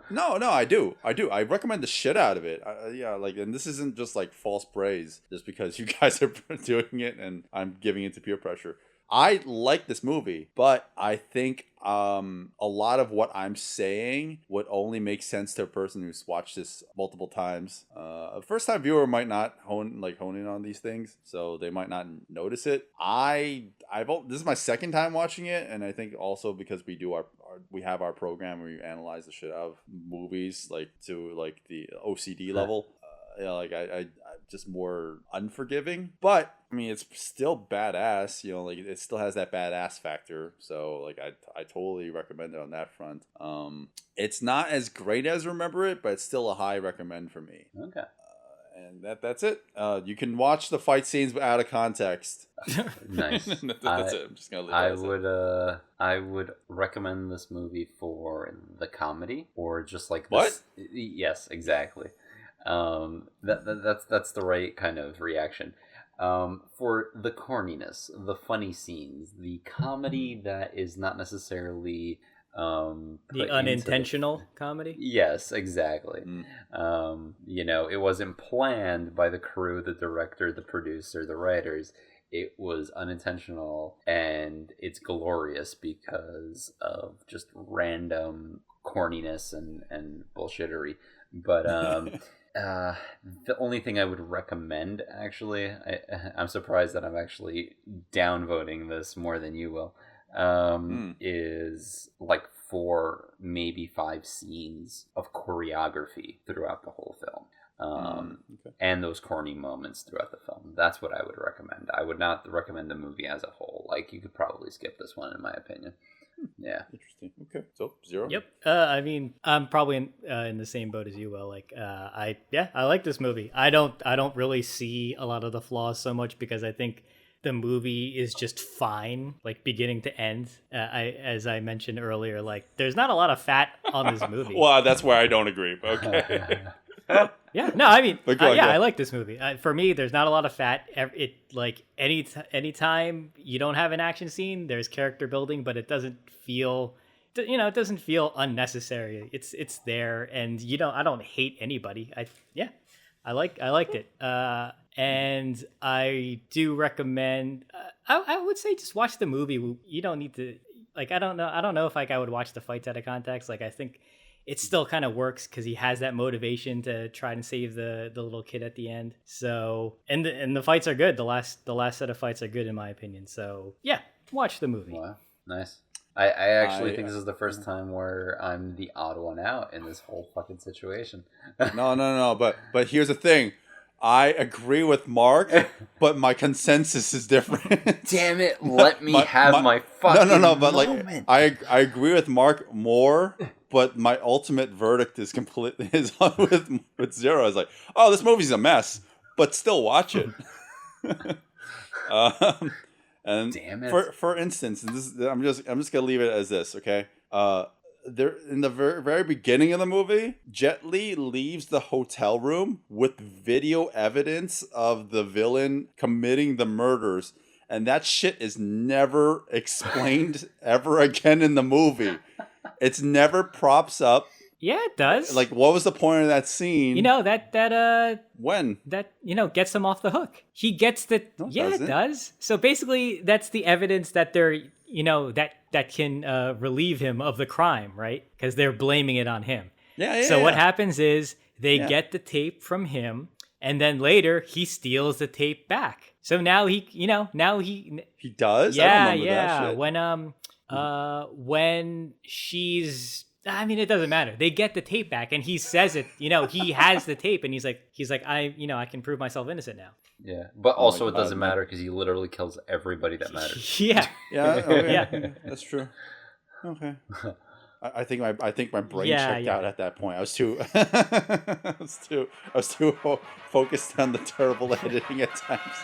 No, I do. I recommend the shit out of it. And this isn't just false praise just because you guys are doing it and I'm giving it to peer pressure. I like this movie, but I think a lot of what I'm saying would only make sense to a person who's watched this multiple times. A first-time viewer might not hone in on these things, so they might not notice it. This is my second time watching it, and I think also because we have our program where we analyze the shit out of movies to the OCD level. I'm just more unforgiving, but I mean, it's still badass, it still has that badass factor. So I totally recommend it on that front. It's not as great as Remember It, but it's still a high recommend for me. Okay. And that's it. You can watch the fight scenes out of context. Nice. That's it. I'm just gonna leave it. I would recommend this movie for the comedy, or just this. What? Yes, exactly. That's the right kind of reaction. For the corniness, the funny scenes, the comedy that is not necessarily the unintentional comedy. Yes, exactly. It wasn't planned by the crew, the director, the producer, the writers. it was unintentional and it's glorious because of just random corniness and bullshittery. But the only thing I would recommend, actually, I'm surprised that I'm actually downvoting this more than you will, is like 4, maybe 5 scenes of choreography throughout the whole film. And those corny moments throughout the film. That's what I would recommend. I would not recommend the movie as a whole. Like, you could probably skip this one, in my opinion. Yeah. Interesting. Okay. So, Zero? Yep. I mean, I'm probably in the same boat as you will. Like, I like this movie. I don't really see a lot of the flaws so much because I think the movie is just fine, like beginning to end. As I mentioned earlier, like there's not a lot of fat on this movie. Well, that's where I don't agree. But okay. Yeah, no, I mean, go. I like this movie. For me, there's not a lot of fat. It like anytime you don't have an action scene, there's character building, but it doesn't feel, it doesn't feel unnecessary. It's there, and I don't hate anybody. I liked it. And I do recommend. I would say just watch the movie. You don't need to like. I don't know if like I would watch the fights out of context. Like I think it still kind of works because he has that motivation to try and save the little kid at the end. So and the fights are good. The last set of fights are good in my opinion. So yeah, watch the movie. Wow, nice. I actually think this is the first time where I'm the odd one out in this whole fucking situation. No. But here's the thing. I agree with Mark, but my consensus is different. Damn it! Let me have my fucking no. But moment. like, I agree with Mark more, but my ultimate verdict is completely with Zero. I was like, oh, this movie's a mess, but still watch it. And damn it. For instance, and this, I'm just gonna leave it as this, okay? There in the very beginning of the movie, Jet Li leaves the hotel room with video evidence of the villain committing the murders, and that shit is never explained ever again in the movie. It's never props up. Yeah, it does. Like, what was the point of that scene? When that gets him off the hook. He gets the it does. So basically, that's the evidence that they're that can relieve him of the crime, right? Because they're blaming it on him. So what happens is they get the tape from him, and then later he steals the tape back. So now he does. Yeah, I don't remember that shit. When she's. I mean, it doesn't matter. They get the tape back, and he says it. He has the tape, and he's like, I can prove myself innocent now. Yeah, but also it doesn't matter because he literally kills everybody that matters. Yeah. Yeah, that's true. Okay. I think my brain checked out at that point. I was too focused on the terrible editing at times.